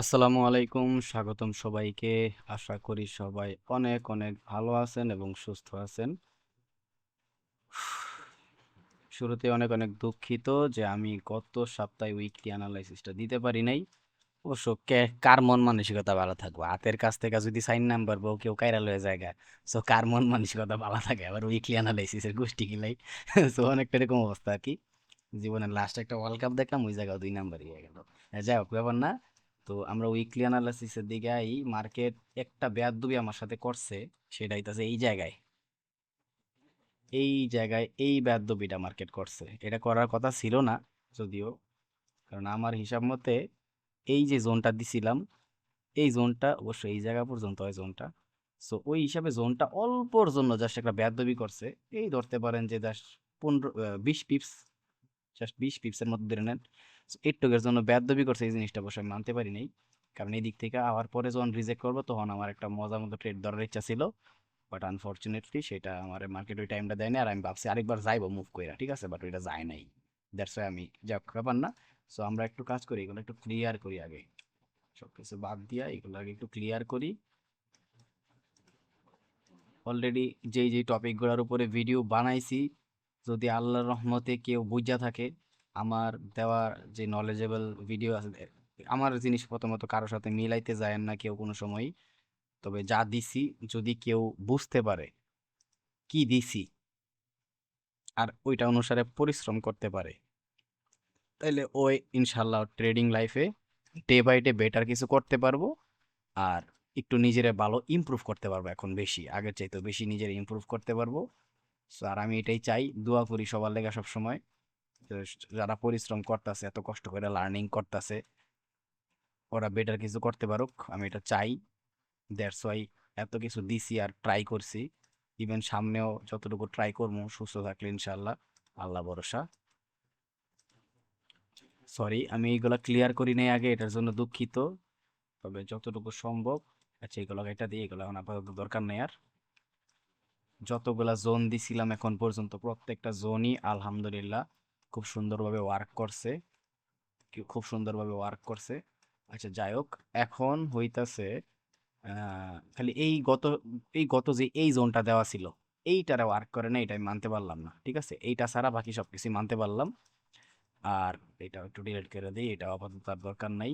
আসসালামু আলাইকুম, স্বাগতম সবাইকে। আশা করি সবাই অনেক অনেক ভালো আছেন এবং সুস্থ আছেন। শুরুতে অনেক অনেক দুঃখিত যে আমি গত সপ্তাহে উইকলি অ্যানালাইসিসটা দিতে পারি নাই। অবশ্য কার মন মানসিকতা ভালো থাকবে, হাতের কাছ থেকে যদি সাইন নাম্বার বউ কেউ কাইরা লয়ে জায়গা, সো কার মন মানসিকতা ভালো থাকে আবার উইকলি অ্যানালাইসিসের গোষ্ঠী কিলাই। সো অনেকটা এরকম অবস্থা আর কি। জীবনের লাস্ট একটা ওয়ার্ল্ড কাপ দেখলাম, ওই জায়গায় 2 নাম্বারই হয়ে গেল। যাই হোক, ব্যাপার না। তো আমরা উইকলি অ্যানালাইসিসের দিকে আই। মার্কেট একটা বেয়াদবি আমার সাথে করছে, সেটা হইতাছে এই জায়গায় এই বেয়াদবিটা মার্কেট করছে। এটা করার কথা ছিল না যদিও, কারণ আমার হিসাব মতে এই যে জোনটা দিছিলাম, এই জোনটা অবশ্য এই জায়গা পর্যন্ত হয় জোনটা। সো ওই হিসাবে জোনটা অল্পর জন্য জাস্ট একটা বেয়াদবি করছে। এই ধরতে পারেন যে জাস্ট 15 20 পিপস, জাস্ট 20 পিপসের মধ্যে ধরে নেন। এইটুকের জন্য বেয়াদবি করছে, এই জিনিসটা অবশ্যই আমি মানতে পারি নাই। কারণ এই দিক থেকে আওয়ার পরে যখন রিজেক্ট করবো তখন আমার একটা মজার মতো ট্রেড ধরার ইচ্ছা ছিল, বাট আনফরচুনেটলি সেটা আমার মার্কেট ওই টাইমটা দেয়নি। আর আমি ভাবছি আরেকবার যাইবো মুভ কইরা, ঠিক আছে, বাট ওইটা যায় নাই। দ্যাটস ওয়াই আমি, যাক ব্যাপার না। সো আমরা একটু কাজ করি, এগুলো একটু ক্লিয়ার করি আগে। সবকিছু বাদ দিয়া এগুলো আগে একটু ক্লিয়ার করি। অলরেডি যেই টপিকগুলোর উপরে ভিডিও বানাইছি, যদি আল্লাহর রহমতে কেউ বুঝা থাকে, আমার দেওয়া যে নলেজেবল ভিডিও আছে, আমার জিনিস প্রথমত কারোর সাথে মিলাইতে যায় না কেউ কোনো সময়। তবে যা দিছি, যদি কেউ বুঝতে পারে কি দিছি আর ওইটা অনুসারে পরিশ্রম করতে পারে, তাহলে ওই ইনশাল্লাহ ট্রেডিং লাইফে ডে বাই ডে বেটার কিছু করতে পারবো। আর একটু নিজেরে ভালো ইমপ্রুভ করতে পারবো, এখন বেশি আগের চাইতে বেশি নিজের ইমপ্রুভ করতে পারবো। সো আর আমি এটাই চাই, দোয়া করি সবার লেগে সব সময়, যারা পরিশ্রম করতেছে, এত কষ্ট করে লার্নিং করতেছে, ওরা বেটার কিছু করতে পারুক, আমি এটা চাই। দ্যাটস ওয়াই এত কিছু দিছি আর ট্রাই করছি। ইভেন সামনেও যতটুকু ট্রাই করবো, সুস্থ থাকলে ইনশাল্লাহ, আল্লাহ ভরসা। সরি আমি এইগুলা ক্লিয়ার করি নাই আগে, এটার জন্য দুঃখিত। তবে যতটুকু সম্ভব, আচ্ছা এগুলো এটা দিয়ে, এগুলো এখন আপাতত দরকার নেই আর। যতগুলা জোন দিছিলাম এখন পর্যন্ত, প্রত্যেকটা জোনই আলহামদুলিল্লাহ খুব সুন্দরভাবে ওয়ার্ক করছে, খুব সুন্দরভাবে ওয়ার্ক করছে। আচ্ছা যাই হোক, এখন হইতাছে খালি এই গত যে এই জোনটা দেওয়া ছিল, এইটারে ওয়ার্ক করে না, এটা আমি মানতে পারলাম না। ঠিক আছে, এইটা ছাড়া বাকি সবকিছু মানতে পারলাম। আর এটা একটু ডিলিট করে দিই, এটা আপাতত আর দরকার নাই।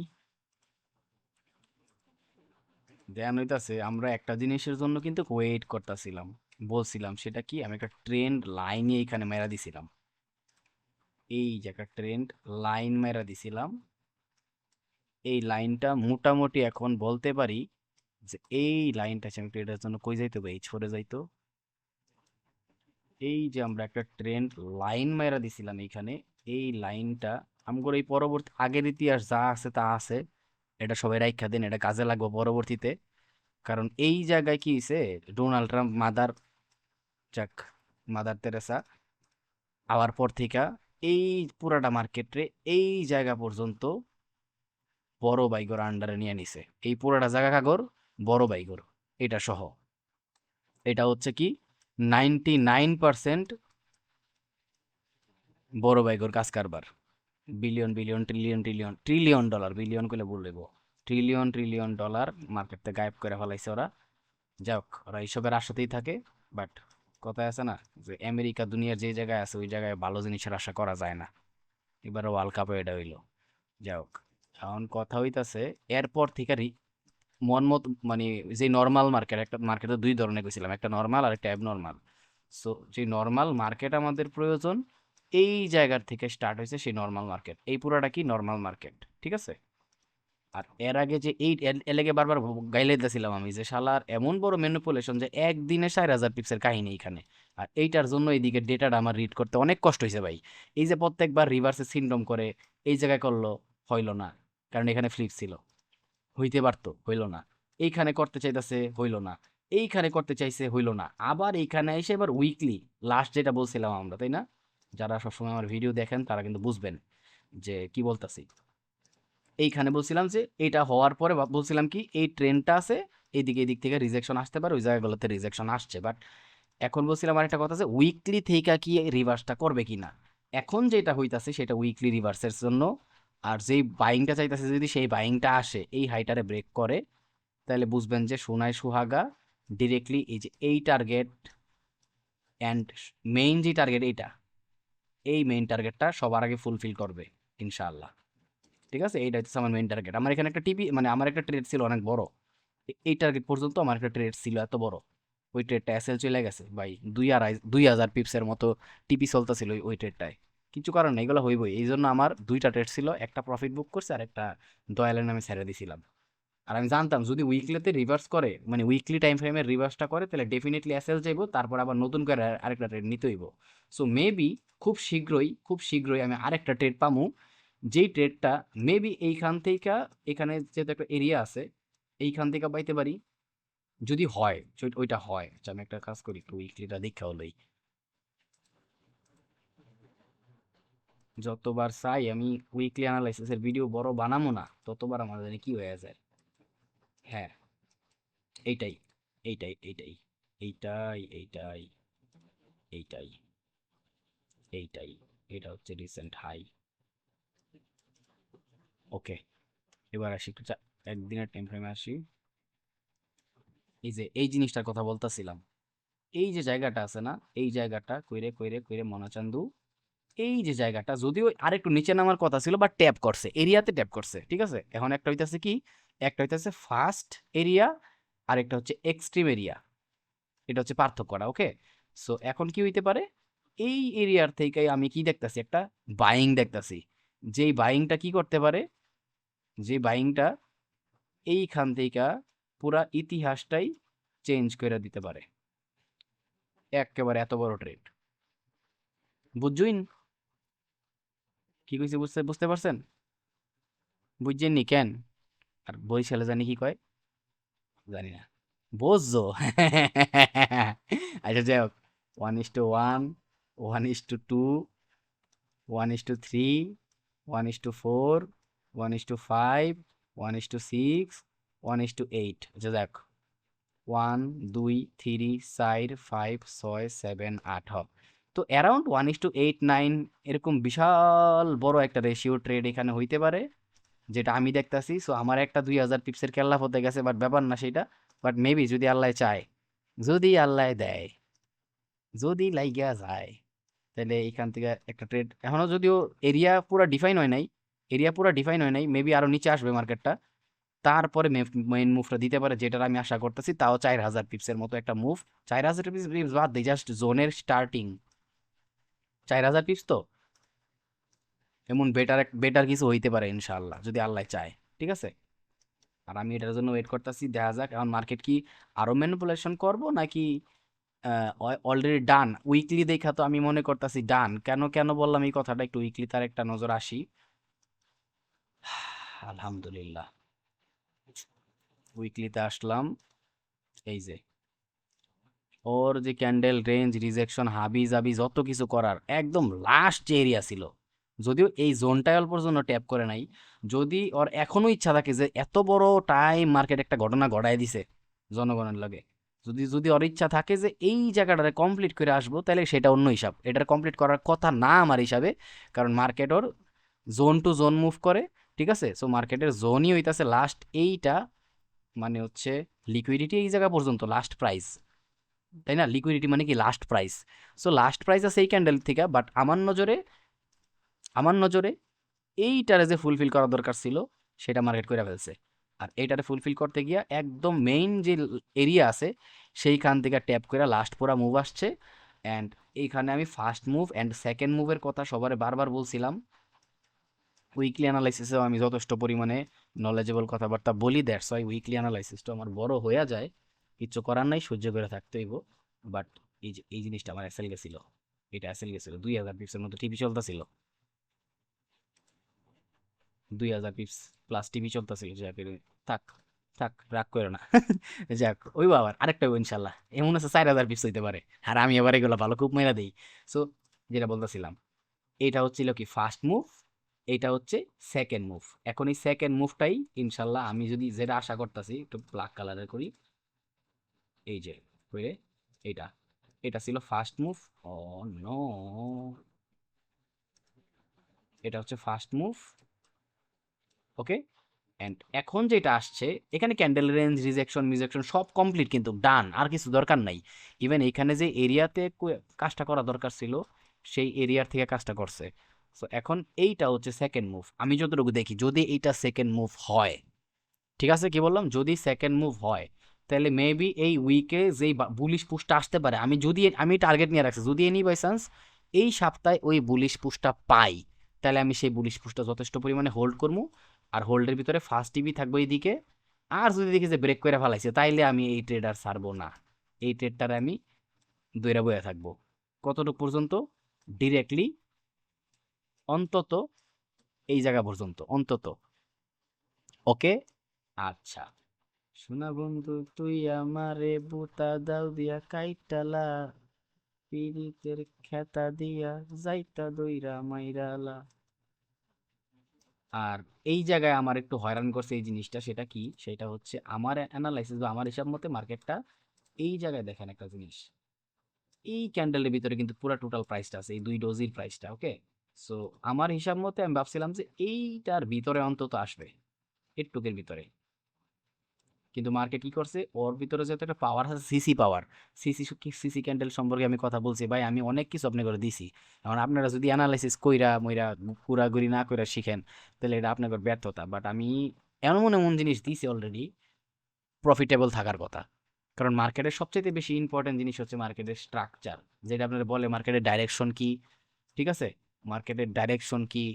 দেন হইতাছে আমরা একটা জিনিসের জন্য কিন্তু ওয়েট করতেছিলাম, বলছিলাম সেটা কি, আমি একটা ট্রেন্ড লাইনে এখানে মেরা দিছিলাম। এই যে একটা ট্রেন্ড লাইন মেরা দিছিলাম, এই লাইনটা মোটামুটি এখন বলতে পারি যে এই লাইনটা আমি ট্রেডের জন্য কই যাইতো, এই ছড়ে যাইতো। এই যে আমরা একটা ট্রেন্ড লাইন মেরা দিছিলাম এইখানে, এই লাইনটা আমগোর এই পরবর্তী আগের ইতিহাস যা আছে তা আছে, এটা সবাই রাইখা দেন, এটা কাজে লাগবে পরবর্তীতে। কারণ এই জায়গায় কি হয়েছে, ডোনাল্ড ট্রাম্প যাক মাদার তেরেসা আওয়ার পর থেকে এই পুরাটা মার্কেটে এই জায়গা পর্যন্ত বড় বাইগর আন্ডারে নিয়ে নিছে। এই পুরাটা জায়গা কাগর বড় বাইগর, এটা সহ, এটা হচ্ছে কি 99% বড় বাইগর কাজ কারবার। Billion billion trillion trillion trillion dollar, billion করলে বললেব, ট্রিলিয়ন ট্রিলিয়ন ডলার মার্কেট থেকে গায়েব করে ফেলাইছে ওরা। যাক, ওরা এইসবের আশাতেই থাকে। বাট কথায় আছে না, যে আমেরিকা দুনিয়ার যে জায়গায় আছে ওই জায়গায় ভালো জিনিসের আশা করা যায় না। এবার ওয়ার্ল্ড কাপে এটা হইলো। যাক, এখন কথা হইতাছে এরপর থেকে মন মত মানে, যে নর্মাল মার্কেট, একটা মার্কেটে দুই ধরনের গেছিলাম, একটা নর্মাল আর একটা অ্যাবনর্মাল। সো যে নর্মাল মার্কেট আমাদের প্রয়োজন, এই জায়গার থেকে স্টার্ট হয়েছে সেই নর্মাল মার্কেট, এই পুরাটা কি নর্মাল মার্কেট, ঠিক আছে। আর এর আগে যে এই এলেগে বারবার গাইলে দিয়েছিলাম আমি, যে শালার এমন বড় ম্যানিপুলেশন যে একদিনে 4000 পিপসের কাহিনী এখানে। আর এইটার জন্য এইদিকে ডেটাটা আমার রিড করতে অনেক কষ্ট হয়েছে ভাই। এই যে প্রত্যেকবার রিভার্সে সিন্ড্রোম করে এই জায়গায় করলো, হইলো না, কারণ এখানে ফ্লিপ ছিল। হইতে পারতো, হইল না। এইখানে করতে চাইতেছে, হইল না। এইখানে করতে চাইছে, হইল না। আবার এইখানে এসে এবার উইকলি, লাস্ট যেটা বলছিলাম আমরা, তাই না? যারা সবসময় আমার ভিডিও দেখেন তারা কিন্তু বুঝবেন যে কি বলতাছি। এইখানে বলছিলাম যে এটা হওয়ার পরে বলছিলাম কি, এই ট্রেনটা আছে, এইদিকে এদিক থেকে রিজেকশন আসতে পারে, ওই জায়গাগুলোতে রিজেকশন আসছে, বাট এখন বলছিলাম আরেকটা কথা, যে উইকলি থেকে কি রিভার্সটা করবে কিনা। এখন যেটা হইতাছে সেটা উইকলি রিভার্সের জন্য আর যেই বাইংটা চাইতেছে যদি সেই বাইংটা আসে এই হাইটারে ব্রেক করে, তাহলে বুঝবেন যে সোনায় সুহাগা ডিরেক্টলি এই যে এই টার্গেট অ্যান্ড মেইন যে টার্গেট এইটা, এই মেইন টার্গেটটা সবার আগে ফুলফিল করবে ইনশাআল্লাহ। ঠিক আছে, এইটা হচ্ছে আমার মেইন টার্গেট। আমার এখানে একটা টিপি মানে আমার একটা ট্রেড ছিল অনেক বড়, এই টার্গেট পর্যন্ত আমার একটা ট্রেড ছিল এত বড়, ওই ট্রেডটা এসএল চলে গেছে ভাই, 2000 পিপসের মতো টিপি চলতেছিল ওই ট্রেডটায়। কিছু কারণ নেই, এগুলো হইবই। এই জন্য আমার দুইটা ট্রেড ছিল, একটা প্রফিট বুক করছে আর একটা দয়ালের নামে ছেড়ে দিছিলাম। আর আমি জানতাম যদি উইকলিতে রিভার্স করে, মানে উইকলি টাইম ফ্রেমের রিভার্সটা করে, তাহলে ডেফিনেটলি এসএল যাইবো, তারপর আবার নতুন করে আরেকটা ট্রেড নিতে হইব। সো মেবি খুব শীঘ্রই আমি আরেকটা ট্রেড পামু, যেই ট্রেডটা মেবি এইখান থেকে, এখানে যেহেতু একটা এরিয়া আছে, এইখান থেকে পাইতে পারি যদি হয়, ওইটা হয়। আচ্ছা, আমি একটা কাজ করি, একটু উইকলিটা দেখা হলোই। যতবার চাই আমি উইকলি অ্যানালাইসিসের ভিডিও বড় বানাবো না, ততবার আমার জানি কি হয়ে যায়। হ্যাঁ, এইটাই এইটাই এইটাই এইটাই এইটাই এইটাই এটা হচ্ছে রিসেন্ট হাই। ওকে, এবার আসি একটু একদিনের টাইম ফ্রেমে আসি। এই যে এই জিনিসটার কথা বলতেছিলাম, এই যে জায়গাটা আছে না, এই জায়গাটা কইরে কইরে কইরে মনাচান্দু, এই যে জায়গাটা যদিও আরেকটু নিচে নামার কথা ছিল, বাট ট্যাপ করছে, এরিয়াতে ট্যাপ করছে। ঠিক আছে, এখন একটা হইতাছে কি, একটা হইতাছে ফার্স্ট এরিয়া আর একটা হচ্ছে এক্সট্রিম এরিয়া, এটা হচ্ছে পার্থক্যটা। ওকে, সো এখন কি হইতে পারে, এই এরিয়ার থেকে আমি কি দেখতাছি, একটা বাইং দেখতাছি, যেই বাইংটা কি করতে পারে, যে বাইংটা এইখান থেকে পুরা ইতিহাসটাই চেঞ্জ করে দিতে পারে। একেবারে এত বড় ট্রেড, বুঝছুইন কি কইছি, বুঝতে বুঝতে পারছেন? বুঝছেন নি কেন? আর বরিশালে জানি কি কয়, জানি না, বুঝছো? আচ্ছা যাই হোক, 1:1, 1:2, 1:3, 1:4, 1:5, 1:6, 1:8। আচ্ছা যাক, 1 2 3 4 5 6 7 8 তো অ্যারাউন্ড 1:8 9 এরকম বিশাল বড় একটা রেশিও ট্রেড এখানে হইতে পারে, যেটা আমি দেখতাছি। সো আমার একটা 2000 পিপসের কেল্লা হতে গেছে, বাট ব্যাপার না সেটা। বাট মেবি যদি আল্লাহ চায়, যদি আল্লাহ দেয়, যদি লাইগা যায়, তাহলে এইখান থেকে একটা ট্রেড, এখনো যদিও এরিয়া পুরো ডিফাইন হয় নাই, মেবি আরো নিচে আসবে মার্কেটটা, তারপরে মেইন মুভটা দিতে পারে, যেটার আমি আশা করতেছি। তাও 4000 পিপসের মতো একটা মুভ। 4000 পিপস বাদ দিই, জাস্ট জোনের স্টার্টিং 4000 পিপস, তো এমন বেটার বেটার কিছু হইতে পারে ইনশাআল্লাহ যদি আল্লাহ চায়। ঠিক আছে, আর আমি এটার জন্য ওয়েট করতেছি, দেখা যাক এখন মার্কেট কি আরো ম্যানিপুলেশন করব নাকি অলরেডি ডান। উইকলি দেখা তো আমি মনে করতেছি ডান। কেন কেন বললাম এই কথাটা, একটু উইকলি তার একটা নজর আসি। আলহামদুলিল্লাহ, উইকলিতে আসলাম। এই যে ওর যে ক্যান্ডেল রেঞ্জ রিজেকশন হাবি জাবি যত কিছু করার একদম লাস্ট যে এরিয়া ছিল, যদিও এই জোনটাই অল্পর জন্য ট্যাপ করে নাই। যদি ওর এখনো ইচ্ছা থাকে যে এত বড় টাইম মার্কেট একটা ঘটনা ঘটায় দিছে জনগণের লাগে, যদি যদি ওর ইচ্ছা থাকে যে এই জায়গাটারে কমপ্লিট করে আসবো, তাহলে সেটা অন্য হিসাব, এটার কমপ্লিট করার কথা না আমার হিসাবে। কারণ মার্কেট ওর জোন টু জোন মুভ করে। ঠিক আছে, সো মার্কেটের জোনই হইতাছে লাস্ট এইটা, মানে হচ্ছে লিকুইডিটি এই জায়গা পর্যন্ত লাস্ট প্রাইস, তাই না? লিকুইডিটি মানে কি last price. So last price আছে এই ক্যান্ডেল থেকে, বাট আমার নজরে এইটারে যে ফুলফিল করা দরকার ছিল, সেটা মার্কেট করে ফেলছে। আর এইটারে ফুলফিল করতে গিয়া একদম মেইন যে এরিয়া আছে, সেইখান থেকে ট্যাপ করে লাস্ট পুরা মুভ আসছে। অ্যান্ড এইখানে আমি ফার্স্ট মুভ অ্যান্ড সেকেন্ড মুভের কথা সবারে বারবার বলছিলাম। উইকলি অ্যানালাইসিসেও আমি যথেষ্ট পরিমাণে নলেজেবল কথাবার্তা বলি, দ্যাটস ওয়াই উইকলি অ্যানালাইসিসটা আমার বড় হয়ে যায়। কিচ্ছু করার নাই, সহ্য করে থাকতে হইব। বাট এই যে এই জিনিসটা আমার এসএল গেছিল, এটা এসএল গেছিল 2000 পিপসের মতো টিভি চলতেছিল, 2000 পিপস প্লাস টিভি চলতেছিল। যাক থাক, থাক রাগ করে না। যাক ওই বাবা আরেকটা হইব ইনশাল্লাহ, এমন আছে 4000 পিপস হইতে পারে, আর আমি এবার এগুলো ভালো খুব মেরা দিই। সো যেটা বলতেছিলাম, এটা হচ্ছিল কি ফার্স্ট মুভ, এটা হচ্ছে সেকেন্ড মুভ। এখন এই সেকেন্ড মুভটাই ইনশাল্লাহ আমি যদি যেটা আশা করতেছি, একটু ব্ল্যাক কালারের করি, এই যে করে এইটা, এটা ছিল ফার্স্ট মুভ। ও নো, এটা হচ্ছে ফার্স্ট মুভ, ওকে। অ্যান্ড এখন যেটা আসছে এখানে ক্যান্ডেল রেঞ্জ রিজেকশন মিজেকশন সব কমপ্লিট, কিন্তু ডান, আর কিছু দরকার নাই। ইভেন এখানে যে এরিয়াতে কাজটা করা দরকার ছিল সেই এরিয়ার থেকে কাজটা করছে। সো এখন এইটা হচ্ছে সেকেন্ড মুভ, আমি যতটুকু দেখি যদি এইটা সেকেন্ড মুভ হয়, ঠিক আছে, কি বললাম, যদি সেকেন্ড মুভ হয় তাহলে মেবি এই উইকে যেই বুলিশ পুশটা আসতে পারে, আমি টার্গেট নিয়ে রাখছি, যদি এনি বাই চান্স এই সপ্তাহে ওই বুলিশ পুশটা পাই, তাহলে আমি সেই বুলিশ পুশটা যথেষ্ট পরিমাণে হোল্ড করবো। আর হোল্ডের ভিতরে ফার্স্ট টিভি থাকবো এইদিকে। আর যদি দেখি যে ব্রেক করে ফেলাইছে, তাইলে আমি এই ট্রেড আর ছাড়বো না, এই ট্রেডটারে আমি দৈরা বয়ে থাকবো। কতটুকু পর্যন্ত? ডিরেক্টলি অন্তত এই জায়গা পর্যন্ত অন্তত। ওকে। আচ্ছা, শোনা বন্ধু তুই আমারে বুতা দাও দিয়া কাইটালা, পিরিতের খেতা দিয়া যাইতা দইরা মাইরালা। আর এই জায়গায় আমার একটু হয়রান করছে এই জিনিসটা, সেটা কি, সেটা হচ্ছে আমার অ্যানালাইসিস বা আমার হিসাব মতে মার্কেটটা এই জায়গায় দেখেন একটা জিনিস, এই ক্যান্ডেলের ভিতরে কিন্তু পুরো টোটাল প্রাইসটা আছে, এই দুই ডোজির প্রাইসটা। ওকে। সো আমার হিসাব মতে আমি ভাবছিলাম যে এইটার ভিতরে অন্তত আসবে, এটুকের ভিতরে। কিন্তু মার্কেট কি করছে, ওর ভিতরে যেহেতু একটা পাওয়ার আছে, সিসি পাওয়ার, সিসি ক্যান্ডেল সম্পর্কে আমি কথা বলছি ভাই, আমি অনেক কিছু আপনি করে দিছি। এখন আপনারা যদি অ্যানালাইসিস কইরা মইরা ঘুরাঘুরি না কইরা শিখেন, তাহলে এটা আপনাদের ব্যর্থতা। বাট আমি এমন এমন জিনিস দিছি অলরেডি প্রফিটেবল থাকার কথা। কারণ মার্কেটের সবচেয়ে বেশি ইম্পর্টেন্ট জিনিস হচ্ছে মার্কেটের স্ট্রাকচার, যেটা আপনারা বলে মার্কেটের ডাইরেকশন কি, ঠিক আছে, মার্কেটের ডাইরেকশন কি,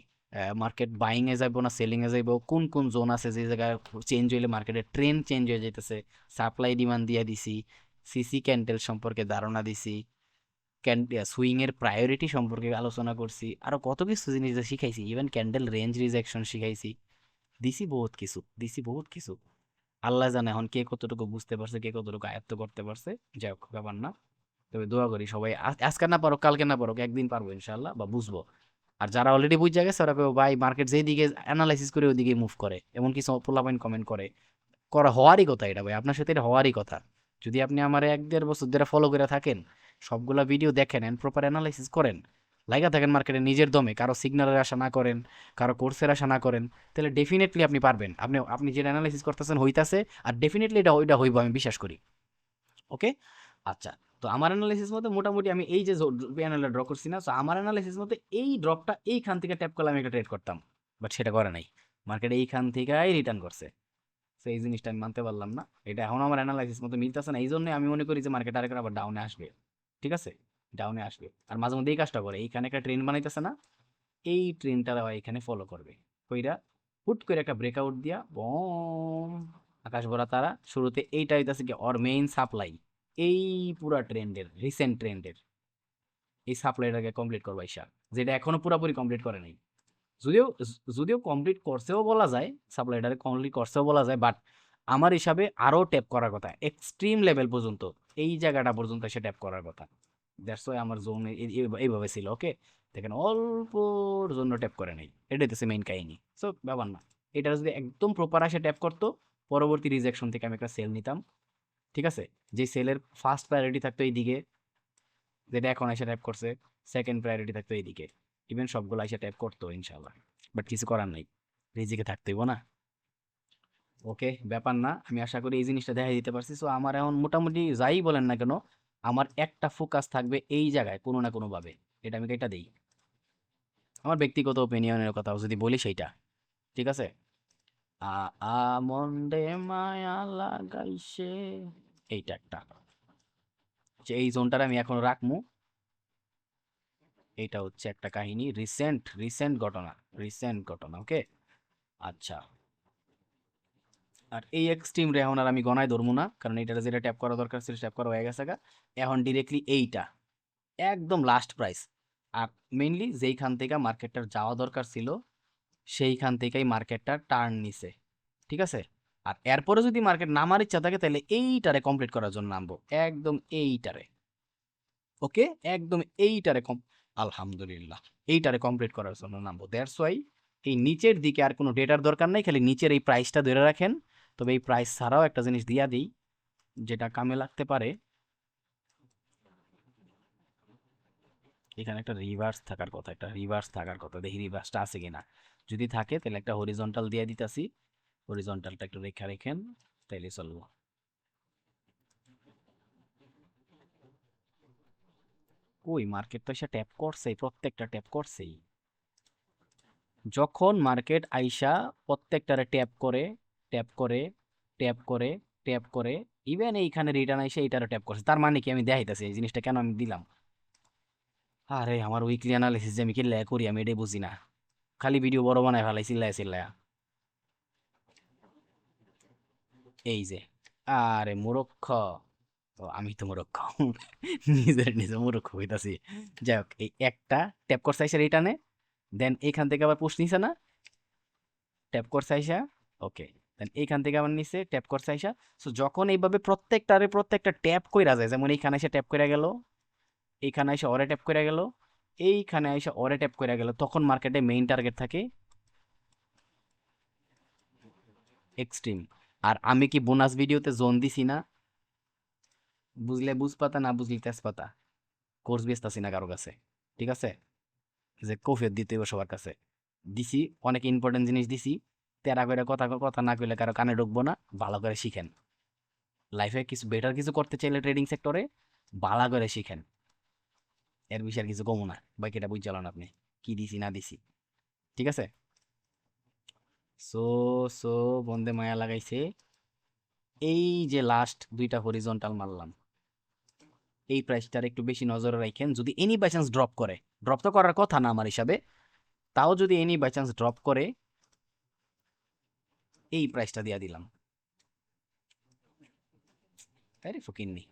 মার্কেট বাইং এ যাইবো না সেলিং এ যাইবো, কোন কোন জোন আছে যে জায়গায় চেঞ্জ হইলে মার্কেটের ট্রেন্ড চেঞ্জ হয়ে যাইতেছে, সাপ্লাই ডিমান্ড দিয়ে দিছি, সিসি ক্যান্ডেল সম্পর্কে ধারণা দিছি, সুইং এর প্রায়োরিটি সম্পর্কে আলোচনা করছি, আরো কত কিছু জিনিস যে শিখাইছি, ইভেন ক্যান্ডেল রেঞ্জ রিজেকশন শিখাইছি, দিছি বহুত কিছু। আল্লাহ জানে এখন কে কতটুকু বুঝতে পারছে, কে কতটুকু আয়ত্ত করতে পারছে। যাই হোক, ব্যাপার না। তবে দোয়া করি সবাই আজকে না পারো কালকে না পারো একদিন পারবো ইনশাল্লাহ, বা বুঝবো। আর যারা অলরেডি বুঝে গেছে ওরা কেউ ভাই মার্কেট যেই দিকে অ্যানালাইসিস করে ওইদিকে মুভ করে, এমন কিছু পোলাপাইন কমেন্ট করে, হওয়ারই কথা এটা ভাই, আপনার সাথে এটা হওয়ারই কথা। যদি আপনি আমার 1-1.5 বছর ধরে ফলো করে থাকেন, সবগুলা ভিডিও দেখেন এন্ড প্রপার অ্যানালাইসিস করেন, লাইগা থাকেন মার্কেটে নিজের দমে, কারো সিগন্যালের আশা না করেন, কারো কোর্সের আশা না করেন, তাহলে ডেফিনেটলি আপনি পারবেন। আপনি আপনি যেটা অ্যানালাইসিস করতেছেন হইতাছে, আর ডেফিনেটলি এটা ওইটা হইব, আমি বিশ্বাস করি। ওকে। আচ্ছা, তো আমার অ্যানালাইসিস মতে মোটামুটি আমি এই যে প্যানেলটা ড্র করছি না, তো আমার অ্যানালাইসিস মতে এই ড্রপটা এইখান থেকে ট্যাপ করলে আমি একটা ট্রেড করতাম, বাট সেটা করে নাই। মার্কেট এইখান থেকেই রিটার্ন করছে। তো এই জিনিসটা আমি মানতে পারলাম না, এটা এখন আমার অ্যানালাইসিস মতো মিলতেছে না, এই জন্য আমি মনে করি যে মার্কেট আরেকটা আবার ডাউনে আসবে। ঠিক আছে, ডাউনে আসবে। আর মাঝে মধ্যে এই কাজটা করে, এইখানে একটা ট্রেন বানাইতেছে না, এই ট্রেনটা এখানে ফলো করবে, কইরা হুট করে একটা ব্রেকআউট দিয়া বম, আকাশ ভরা তারা। শুরুতে এইটা হইতাছে কি ওর মেইন সাপ্লাই, এই পুরা ট্রেন্ডের রিসেন্ট ট্রেন্ডের এই সাপ্লাইটাকে কমপ্লিট করবা ঈশা, যেটা এখনো পুরোপুরি কমপ্লিট করে নাই। যদিও যদিও কমপ্লিট করছেও বলা যায়, সাপ্লাইটারে কমপ্লিট করছেও বলা যায়, বাট আমার হিসাবে আরো ট্যাপ করার কথা, এক্সট্রিম লেভেল পর্যন্ত, এই জায়গাটা পর্যন্ত এসে ট্যাপ করার কথা। দ্যাটস ওয়াই আমার জোন এইভাবে ছিল। ওকে, দেখেন অল্পর জন্য ট্যাপ করে নাই, এটাই হচ্ছে মেইন কাহিনী। সো ব্যাপার না, এটা যদি একদম প্রপার এসে ট্যাপ করতো, পরবর্তী রিজেকশন থেকে আমি একটা সেল নিতাম। ঠিক আছে, যে সেলের ফার্স্ট প্রায়োরিটি থাকতো এইদিকে, যেটা এখন এসে ট্যাপ করছে, সেকেন্ড প্রায়োরিটি থাকতো এইদিকে, ইভেন সবগুলো এসে ট্যাপ করতো ইনশাল্লাহ। বাট কিছু করার নাই, রিজিকে থাকতে হইব না। ওকে, ব্যাপার না, আমি আশা করি এই জিনিসটা দেখাই দিতে পারছি। সো আমার এখন মোটামুটি যাই বলেন না কেন, আমার একটা ফোকাস থাকবে এই জায়গায় কোনো না কোনো ভাবে, এটা আমি এটা দিই, আমার ব্যক্তিগত ওপিনিয়নের কথা যদি বলি সেইটা। ঠিক আছে, আ আমন্ডে মায়া লাগাইছে, এইটা একটা, যে এই জোনটার আমি এখন রাখমু। এটা হচ্ছে একটা কাহিনী, রিসেন্ট ঘটনা। ওকে। আচ্ছা, আর এই এক্সট্রিম রে এখন আর আমি গনায় ধরবো না, কারণ এটা যেটা ট্যাপ করা দরকার ছিল ট্যাপ করা হয়ে গেছে গা। এখন ডিরেক্টলি এইটা একদম লাস্ট প্রাইস। আর মেইনলি যেইখান থেকে মার্কেটটার যাওয়া দরকার ছিল, সেইখান থেকেই মার্কেটটা টার্ন নিছে। ঠিক আছে, আর এরপরে যদি মার্কেট নামার ইচ্ছা থাকে, তাহলে এইটারে কমপ্লিট করার জন্য নামবো, একদম এইটারে। ওকে, একদম এইটারে আলহামদুলিল্লাহ, এইটারে কমপ্লিট করার জন্য নামবো। দ্যাটস ওয়াই এই নিচের দিকে আর কোনো ডেটার দরকার নাই, খালি নিচের এই প্রাইসটা ধরে রাখেন। তবে এই প্রাইস ছাড়াও একটা জিনিস দিয়া দিই, যেটা কামে লাগতে পারে। এখানে একটা রিভার্স থাকার কথা, একটা রিভার্স থাকার কথা, দেখি রিভার্সটা আছে কিনা। যদি থাকে তাহলে একটা হরিজন্টাল দিয়ে দিতেছি, হরিজন্টালটা একটু রেখা রেখেন, তাইলে চলবো। ওই মার্কেট তো এসে ট্যাপ করছেই, প্রত্যেকটা ট্যাপ করছেই। যখন মার্কেট আইসা প্রত্যেকটারে ট্যাপ করে, ট্যাপ করে, ট্যাপ করে, ট্যাপ করে, ইভেন এইখানে রিটার্ন আইসা এইটারে ট্যাপ করছে, তার মানে কি আমি দেখাইতেছি এই জিনিসটা কেন আমি দিলাম। আরে আমার উইকলি অ্যানালিসিস যে আমি কি ল্যা করি আমি এটাই বুঝি না, খালি ভিডিও বড় বানায় ফেলাই চিল্লায় চিল্লায়। এই যে, আরে মূর্খ, ও আমি তো মূর্খ, নিজের নিজে মূর্খ হইতাছি। যাই হোক, এই একটা ট্যাপ করছে আইসা রিটার্নে, দেন এইখান থেকে আবার পুশ নিছে না, ট্যাপ করছে আইসা, ওকে, দেন এইখান থেকে আবার নিচে ট্যাপ করছে আইসা। সো যখন এইভাবে প্রত্যেকটা ট্যাপ কইরা যায়, যেমন এইখানে এসে ট্যাপ কইরা গেল, এইখানে এসে অরে ট্যাপ কইরা গেল, এইখানে এসে অরে ট্যাপ কইরা গেল, তখন মার্কেটে মেইন টার্গেট থাকে এক্সট্রিম। আর আমি কি বোনাস ভিডিওতে জোন দিছি না? বুঝলে বুঝপাতা, না বুঝলে তেজপাতা। কোর্স বেচতাছি না কারো কাছে, ঠিক আছে, যে কফিয়ত দিতে হইব সবার কাছে। দিছি, অনেক ইম্পর্টেন্ট জিনিস দিছি, তেরা করে কথা কথা না কইলে কারো কানে ঢুকবো না, ভালো করে শিখেন। লাইফে কিছু বেটার কিছু করতে চাইলে ট্রেডিং সেক্টরে ভালো করে শিখেন, এর বিষয়ে আর কিছু কমো না। বাকিটা বুঝ জ্বালান আপনি কি দিছি না দিছি, ঠিক আছে। সো সো বন্দে মায়া লাগাইছে, এই যে লাস্ট দুইটা হরিজন্টাল মারলাম, এই প্রাইসটার একটু বেশি নজরে রাখেন। যদি এনি বাই চান্স ড্রপ করে, ড্রপ তো করার কথা না আমার হিসাবে, তাও যদি এনি বাই চান্স ড্রপ করে, এই প্রাইসটা দিয়ে দিলাম। আরে ফকিন্নি,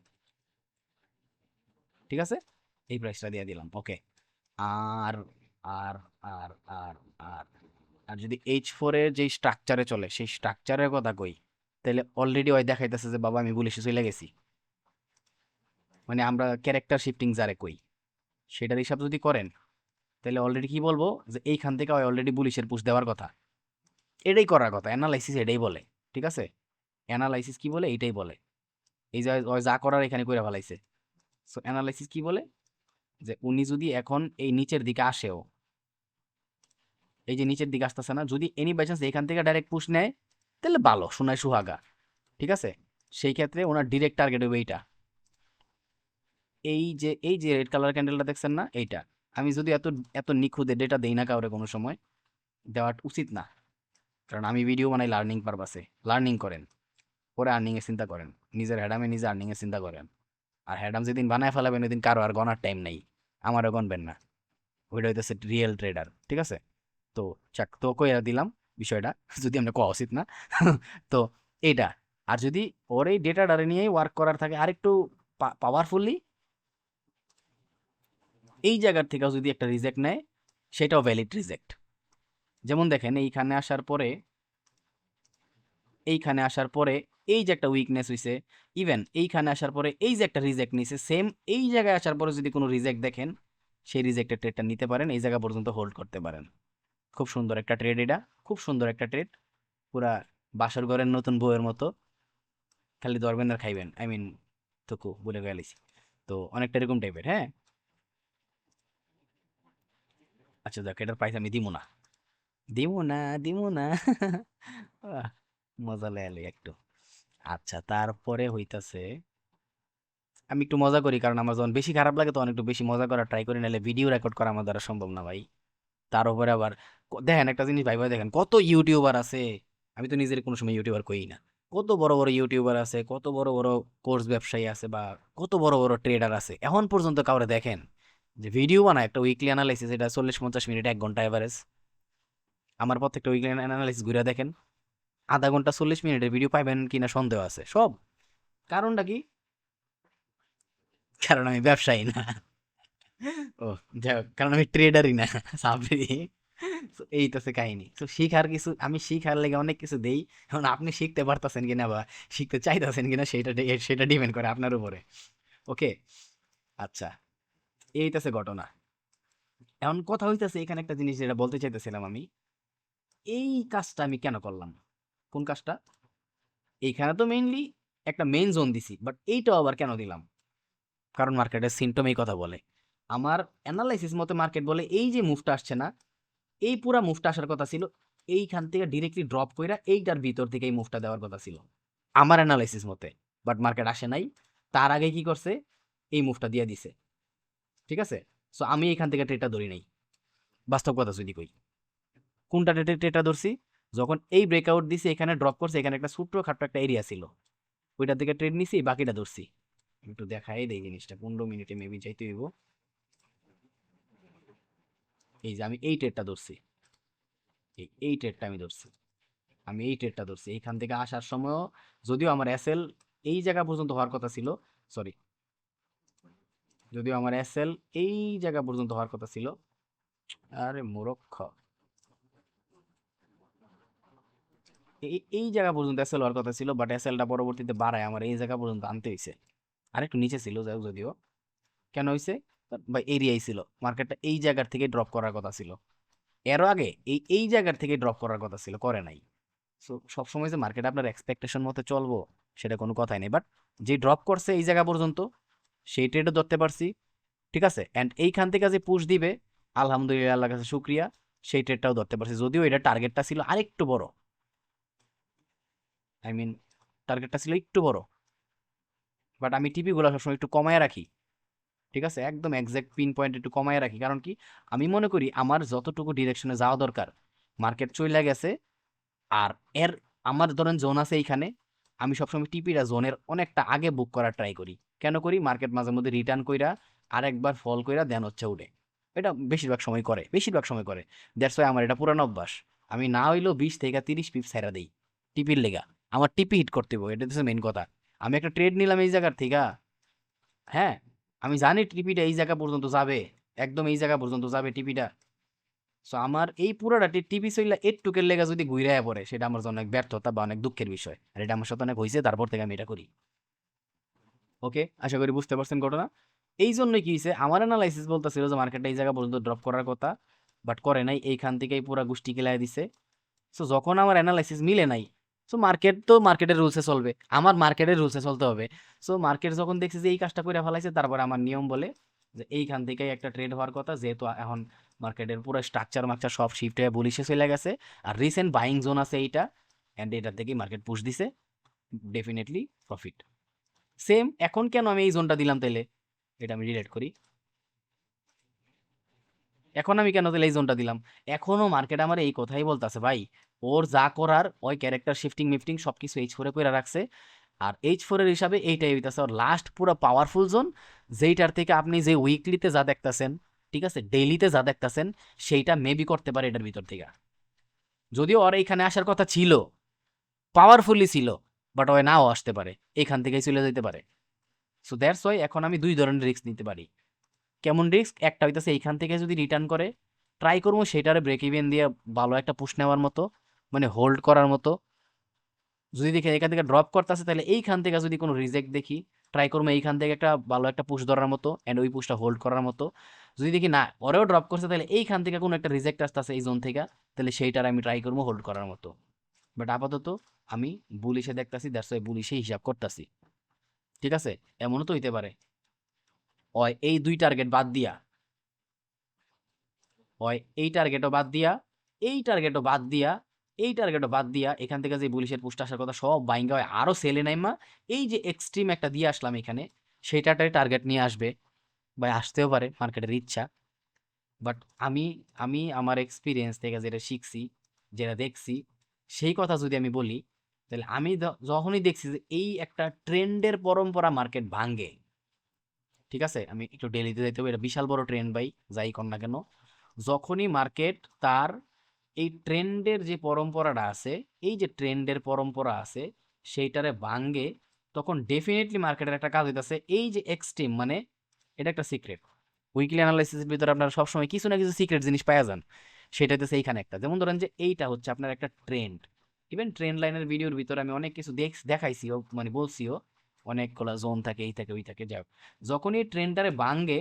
ঠিক আছে, এই প্রাইসটা দিয়ে দিলাম, ওকে। আর আর আর আর আর আর যদি H4 এর যে স্ট্রাকচারে চলে সেই স্ট্রাকচারের কথা কই, তাহলে অলরেডি ওই দেখাইতেছে যে বাবা আমি বুলিশে চলে গেছি। মানে আমরা ক্যারেক্টার শিফটিং যারে কই, সেটার হিসাব যদি করেন, তাহলে অলরেডি কি বলবো, যে এইখান থেকে ওই অলরেডি বুলিশের পুশ দেওয়ার কথা, এটাই করার কথা, অ্যানালাইসিস এটাই বলে, ঠিক আছে। অ্যানালাইসিস কি বলে, এইটাই বলে। এই যে ওই যা করার এখানে কইরা ফেলাইছে। সো অ্যানালাইসিস কি বলে, যে উনি যদি এখন এই নিচের দিকে আসেও, এই যে নিচের দিকে আসতেছে না, যদি এনি বাই চান্স এখান থেকে ডাইরেক্ট পুশ নেয়, তাহলে ভালো, সোনায় সুহাগা, ঠিক আছে। সেই ক্ষেত্রে ওনার ডিরেক্ট টার্গেট হবে এইটা, এই যে রেড কালার ক্যান্ডেলটা দেখছেন না, এইটা। আমি যদি এত এত নিখুঁত ডেটা দেই না কাউরে কোনো সময়, দেওয়া উচিত না, কারণ আমি ভিডিও বানাই লার্নিং পারপাসে। লার্নিং করেন, পরে আর্নিং এর চিন্তা করেন, নিজের হ্যাডামে নিজে আর্নিং এর চিন্তা করেন। আর হ্যাডাম যেদিন বানায় ফেলাবেন ওইদিন কারো আর গনার টাইম নাই, আমারও গনবেন না। ওইটা হইতেছে রিয়েল ট্রেডার, ঠিক আছে। তো চাক তো কইরা দিলাম বিষয়টা, যদি আমরা কোয়া উচিত না। তো এইটা, আর যদি ওর এই ডেটাটারে নিয়েই ওয়ার্ক করার থাকে আরেকটু পাওয়ারফুলি, এই জায়গার থেকেও যদি একটা রিজেক্ট নেয়, সেটাও ভ্যালিড রিজেক্ট। যেমন দেখেন এইখানে আসার পরে, এইখানে আসার পরে এই যে একটা উইকনেস হইছে, ইভেন এইখানে আসার পরে এই যে একটা রিজেক্ট নিছে, সেম এই জায়গায় আসার পরে যদি কোনো রিজেক্ট দেখেন, সেই রিজেক্টের ট্রেডটা নিতে পারেন, এই জায়গা পর্যন্ত হোল্ড করতে পারেন। খুব সুন্দর একটা ট্রেড এটা, খুব সুন্দর একটা ট্রেড, পুরা বাসর ঘরের নতুন বউয়ের মতো, খালি ধরবেন আর খাইবেন, আই মিন থুকু বলে গেলিছি। তো অনেকটা এরকম টাইপের, হ্যাঁ। আচ্ছা দেখ, এটার প্রাইস আমি দিব না, দিব না, দিব না। আহ, মজা লেয়ালে একটু। আচ্ছা তারপরে হইতাছে, আমি একটু মজা করি, কারণ আমার যখন বেশি খারাপ লাগে তখন একটু বেশি মজা করার ট্রাই করি, নাহলে ভিডিও রেকর্ড করা আমার দ্বারা সম্ভব না ভাই। তার উপরে আবার দেখেন একটা জিনিস ভাই, ভাই দেখেন কত ইউটিউবার আছে, আমি তো নিজের কোনো সময় ইউটিউবার কই না, কত বড় বড় ইউটিউবার আছে, কত বড় বড় কোর্স ব্যবসায়ী আছে, বা কত বড় বড় ট্রেডার আছে, এখন পর্যন্ত কাউরে দেখেন যে ভিডিও বানায় একটা উইকলি অ্যানালাইসিস, এটা 40-50 মিনিট 1 ঘন্টা এভারেজ। আমার প্রত্যেকটা উইকলি অ্যানালাইসিস ঘুরে দেখেন, আধা ঘন্টা 40 মিনিটের ভিডিও পাইবেন কিনা সন্দেহ আছে সব। কারণটা কি? কারণ আমি ব্যবসায়ী না। ও, যাই হোক, কারণ আমি ট্রেডারই না, সাবরি। So, এই তো সে কাহিনী। তো শিখার কিছু, আমি শিখার লেগে অনেক কিছু দেই, এখন আপনি শিখতে পারতেছেন কিনা বা শিখতে চাইতেছেন কিনা সেটা ডিপেন্ড করে আপনার উপরে, ওকে। আচ্ছা, এই তো ঘটনা। এখন কথা হইতেছে এখানে একটা জিনিস যেটা বলতে চাইতেছিলাম আমি, এই কাজটা আমি কেন করলাম, কোন কাজটা, এইখানে তো মেইনলি একটা মেইন জোন দিছি, বাট এইটাও আবার কেন দিলাম, কারণ মার্কেটের সিমটম এই কথা বলে। আমার অ্যানালাইসিস মতে মার্কেট বলে এই যে মুভটা আসছে না, এই পুরা মুভটা আসার কথা ছিল এইখান থেকে ডিরেক্টলি ড্রপ কইরা এইটার ভিতর থেকে এই মুভটা দেওয়ার কথা ছিল আমার অ্যানালাইসিস মতে, বাট মার্কেট আসে নাই। তার আগে কি করছে, এই মুভটা দিয়ে দিছে। ঠিক আছে, সো আমি এখান থেকে ট্রেডটা ধরি নাই। বাস্তব কথা যদি কই, কোনটা ট্রেডটা ধরছি, যখন এই ব্রেকআউট দিছে এখানে ড্রপ করছে, এখানে একটা ছোট্ট খাট্ট একটা এরিয়া ছিল, ওইটা থেকে ট্রেড নিছি, বাকিটা ধরছি। একটু দেখাই দেই জিনিসটা, 15 মিনিটে মেবি যাইতে হইব। এই যে আমি এই ট্রেডটা ধরছি, এই ট্রেডটা আমি ধরছি, আমি এই ট্রেডটা ধরছি এইখান থেকে আসার সময়, যদিও আমার এসএল এই জায়গা পর্যন্ত হওয়ার কথা ছিল, সরি, যদিও আমার এসএল এই জায়গা পর্যন্ত হওয়ার কথা ছিল, আরে মূর্খ, এই জায়গা পর্যন্ত এসএল হওয়ার কথা ছিল, বাট এসএলটা পরবর্তীতে বাড়ায় আমার এই জায়গা পর্যন্ত আনতে হয়েছে। আরেকটু নিচে ছিল যাই হোক, যদিও কেন হয়েছে, বা এরিয়াই ছিল, মার্কেটটা এই জায়গার থেকে ড্রপ করার কথা ছিল, এরও আগে এই জায়গার থেকে ড্রপ করার কথা ছিল, করে নাই। সো সবসময় যে মার্কেট আপনার এক্সপেকটেশন মতো চলবো সেটা কোনো কথাই নেই, বাট যে ড্রপ করছে এই জায়গা পর্যন্ত সেই ট্রেডও ধরতে পারছি। ঠিক আছে, অ্যান্ড এইখান থেকে যে পুশ দিবে, আলহামদুলিল্লাহ আল্লাহর কাছে শুক্রিয়া, সেই ট্রেডটাও ধরতে পারছি, যদিও এটা টার্গেটটা ছিল আরেকটু বড়, আই মিন টার্গেটটা ছিল একটু বড়, বাট আমি টিপিগুলো সবসময় একটু কমায় রাখি। ঠিক আছে, একদম এক্সাক্ট পিন পয়েন্ট একটু কমায় রাখি, কারণ কি, আমি মনে করি আমার যতটুকু ডিরেকশনে যাওয়া দরকার মার্কেট চলে গেছে, আর এর আমার ধরেন জোন আছে এইখানে, আমি সবসময় টিপিটা জোনের অনেকটা আগে বুক করার ট্রাই করি। কেন করি, মার্কেট মাঝে মধ্যে রিটার্ন কইরা আরেকবার ফল কইরা দেন হচ্ছে উঠে, এটা বেশিরভাগ সময় করে। দ্যাটস ওয়াই আমার এটা পুরানো অভ্যাস, আমি না হইলেও 20 থেকে 30 পিপ ছাইরা দেই টিপির লেগা, আমার টিপি হিট করতে হবে, এটা হচ্ছে মেইন কথা। আমি একটা ট্রেড নিলাম এই জায়গার থেকে, হ্যাঁ, আমি জানি টিপিটা এই জায়গা পর্যন্ত যাবে, একদম এই জায়গা পর্যন্ত যাবে টিপিটা। সো আমার এই পুরোটা টিভি চইলা একটুকের লেগা যদি ঘুরাইয়া পড়ে, সেটা আমার জন্য অনেক ব্যর্থতা বা অনেক দুঃখের বিষয়, আর এটা আমার সাথে অনেক হয়েছে, তারপর থেকে আমি এটা করি। ওকে, আশা করি বুঝতে পারছেন ঘটনা। এই জন্যই কি হয়েছে, আমার অ্যানালাইসিস বলতেছিল যে মার্কেটটা এই জায়গা পর্যন্ত ড্রপ করার কথা, বাট করে নাই, এইখান থেকেই পুরা গুষ্টি কিলাই দিছে। সো যখন আমার অ্যানালাইসিস মিলে নাই, সো মার্কেট তো মার্কেটের রুলসে চলবে, আমার মার্কেটের রুলসে চলতে হবে। সো মার্কেট যখন দেখছে যে এই কাজটা করে ফেলাইছে, তারপরে আমার নিয়ম বলে যে এইখান থেকেই একটা ট্রেড হওয়ার কথা, যেহেতু এখন মার্কেটের পুরো স্ট্রাকচার মাকচার সব শিফট হয়ে বুলিশে চলে গেছে, আর রিসেন্ট বাইং জোন আছে এইটা, অ্যান্ড এটা থেকেই মার্কেট পুশ দিছে, ডেফিনেটলি প্রফিট। সেম এখন কেন আমি এই জোনটা দিলাম তাইলে, এটা আমি রিলেট করি, এখন আমি কেন তাহলে এই জোনটা দিলাম, এখনো মার্কেট আমার এই কথাই বলতেছে ভাই, ওর যা করার ওই ক্যারেক্টার শিফটিং মিফটিং সবকিছু H4 করে রাখছে, আর H4 এর হিসাবে এইটাই হইতাছে ওর লাস্ট পুরো পাওয়ারফুল জোন, যেইটার থেকে আপনি যে উইকলিতে যা দেখতাছেন, ঠিক আছে, ডেইলিতে যা দেখতাছেন, সেইটা মেবি করতে পারে এটার ভিতর থেকে, যদিও ওর এইখানে আসার কথা ছিল, পাওয়ারফুলি ছিল, বাট ওই নাও আসতে পারে, এখান থেকেই চলে যেতে পারে। সো দ্যাটস ওয়াই এখন আমি দুই ধরনের রিস্ক নিতে পারি। কেমন রিস্ক, একটা হইতেছে এইখান থেকে যদি রিটার্ন করে, ট্রাই করবো সেটারে ব্রেক ইভেন দিয়ে ভালো একটা পুশ নেওয়ার মতো, মানে হোল্ড করার মতো। যদি দেখি এখান থেকে ড্রপ করতেছে, তাহলে এইখান থেকে যদি কোনো রিজেক্ট দেখি, ট্রাই করবো এইখান থেকে একটা ভালো একটা পুশ ধরার মতো, অ্যান্ড ওই পুশটা হোল্ড করার মতো। যদি দেখি না ওরেও ড্রপ করছে, তাহলে এইখান থেকে কোনো একটা রিজেক্ট আসতেছে এই জোন থেকে, তাহলে সেইটার আমি ট্রাই করবো হোল্ড করার মতো। বাট আপাতত আমি বুলিশে দেখতাছি, দ্যাটস ওয়াই বুলিশে হিসাব করতেছি। ঠিক আছে, এমনও তো হইতে পারে ওই এই দুই টার্গেট বাদ দিয়া, হয় এই টার্গেটও বাদ দিয়া, এই টার্গেটও বাদ দিয়া, এই টার্গেটও বাদ দিয়া, এখান থেকে যে পুলিশের পুষ্ট আসার কথা সব বাইঙ্গা হয় আরো সেলে নাইমা, এই যে এক্সট্রিম একটা দিয়ে আসলাম এখানে, সেটাটাই টার্গেট নিয়ে আসবে, বা আসতেও পারে মার্কেটের ইচ্ছা। বাট আমি আমি আমার এক্সপিরিয়েন্স থেকে যেটা শিখছি, যেটা দেখছি, সেই কথা যদি আমি বলি, তাহলে আমি যখনই দেখছি যে এই একটা ট্রেন্ডের পরম্পরা মার্কেট ভাঙ্গে, ঠিক আছে, আমি একটু ডেলিতে যাইতে হবে, এটা বিশাল বড় ট্রেন্ড ভাই, যাই কর না কেন, যখনই মার্কেট তার এই ট্রেন্ডের যে পরম্পরাটা আছে, এই যে ট্রেন্ডের পরম্পরা আছে, সেইটারে ভাঙ্গে, তখন ডেফিনেটলি মার্কেটের একটা কাজ হইতাছে, এই যে এক্সট্রিম, মানে এটা একটা সিক্রেট, উইকলি অ্যানালাইসিসের ভিতরে আপনারা সবসময় কিছু না কিছু সিক্রেট জিনিস পাওয়া যান, সেটা হচ্ছে এইখানে একটা, যেমন ধরেন যে এইটা হচ্ছে আপনার একটা ট্রেন্ড, ইভেন ট্রেন্ড লাইনের ভিডিওর ভিতরে আমি অনেক কিছু দেখাইছিও, মানে বলছিও, অনেকগুলা জোন থাকে, এই থাকে ওই থাকে, যাই হোক, যখন এই ট্রেন্ডটারে ভাঙ্গে,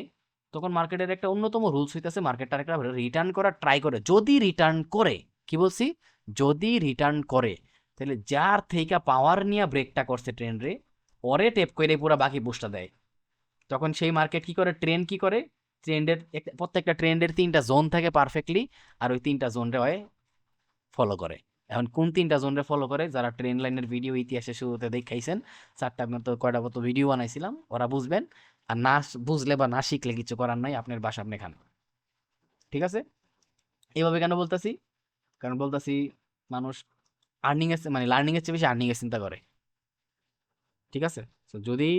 তখন মার্কেটের একটা অন্যতম রুলস হইতেছে মার্কেটটার একটা রিটার্ন করার ট্রাই করে, যদি রিটার্ন করে, কি বলছি, যদি রিটার্ন করে, তাহলে যার থেকে পাওয়ার নিয়ে ব্রেকটা করছে ট্রেন্ডে, পরে টেপ করে পুরো বাকি বুস্টটা দেয়, তখন সেই মার্কেট কি করে, ট্রেন্ড কি করে, প্রত্যেকটা ট্রেন্ডের 3টা জোন থাকে পারফেক্টলি, আর ওই 3টা জোনরে হয় ফলো করে। এখন কোন 3টা জোনরে ফলো করে, যারা ট্রেন লাইনের ভিডিও ইতিহাসে শুরুতে দেখাইছেন, 4টা মতো কয়টা মতো ভিডিও বানাইছিলাম, ওরা বুঝবেন। আর না বুঝলে বা না শিখলে কিছু করার নাই, আপনার বাসা আপনি খান। ঠিক আছে? এইভাবে কেন বলতেছি? কারণ বলতেছি মানুষ আর্নিং এর মানে লার্নিং এর চেয়ে বেশি আর্নিং এর চিন্তা করে। ঠিক আছে? তো যদি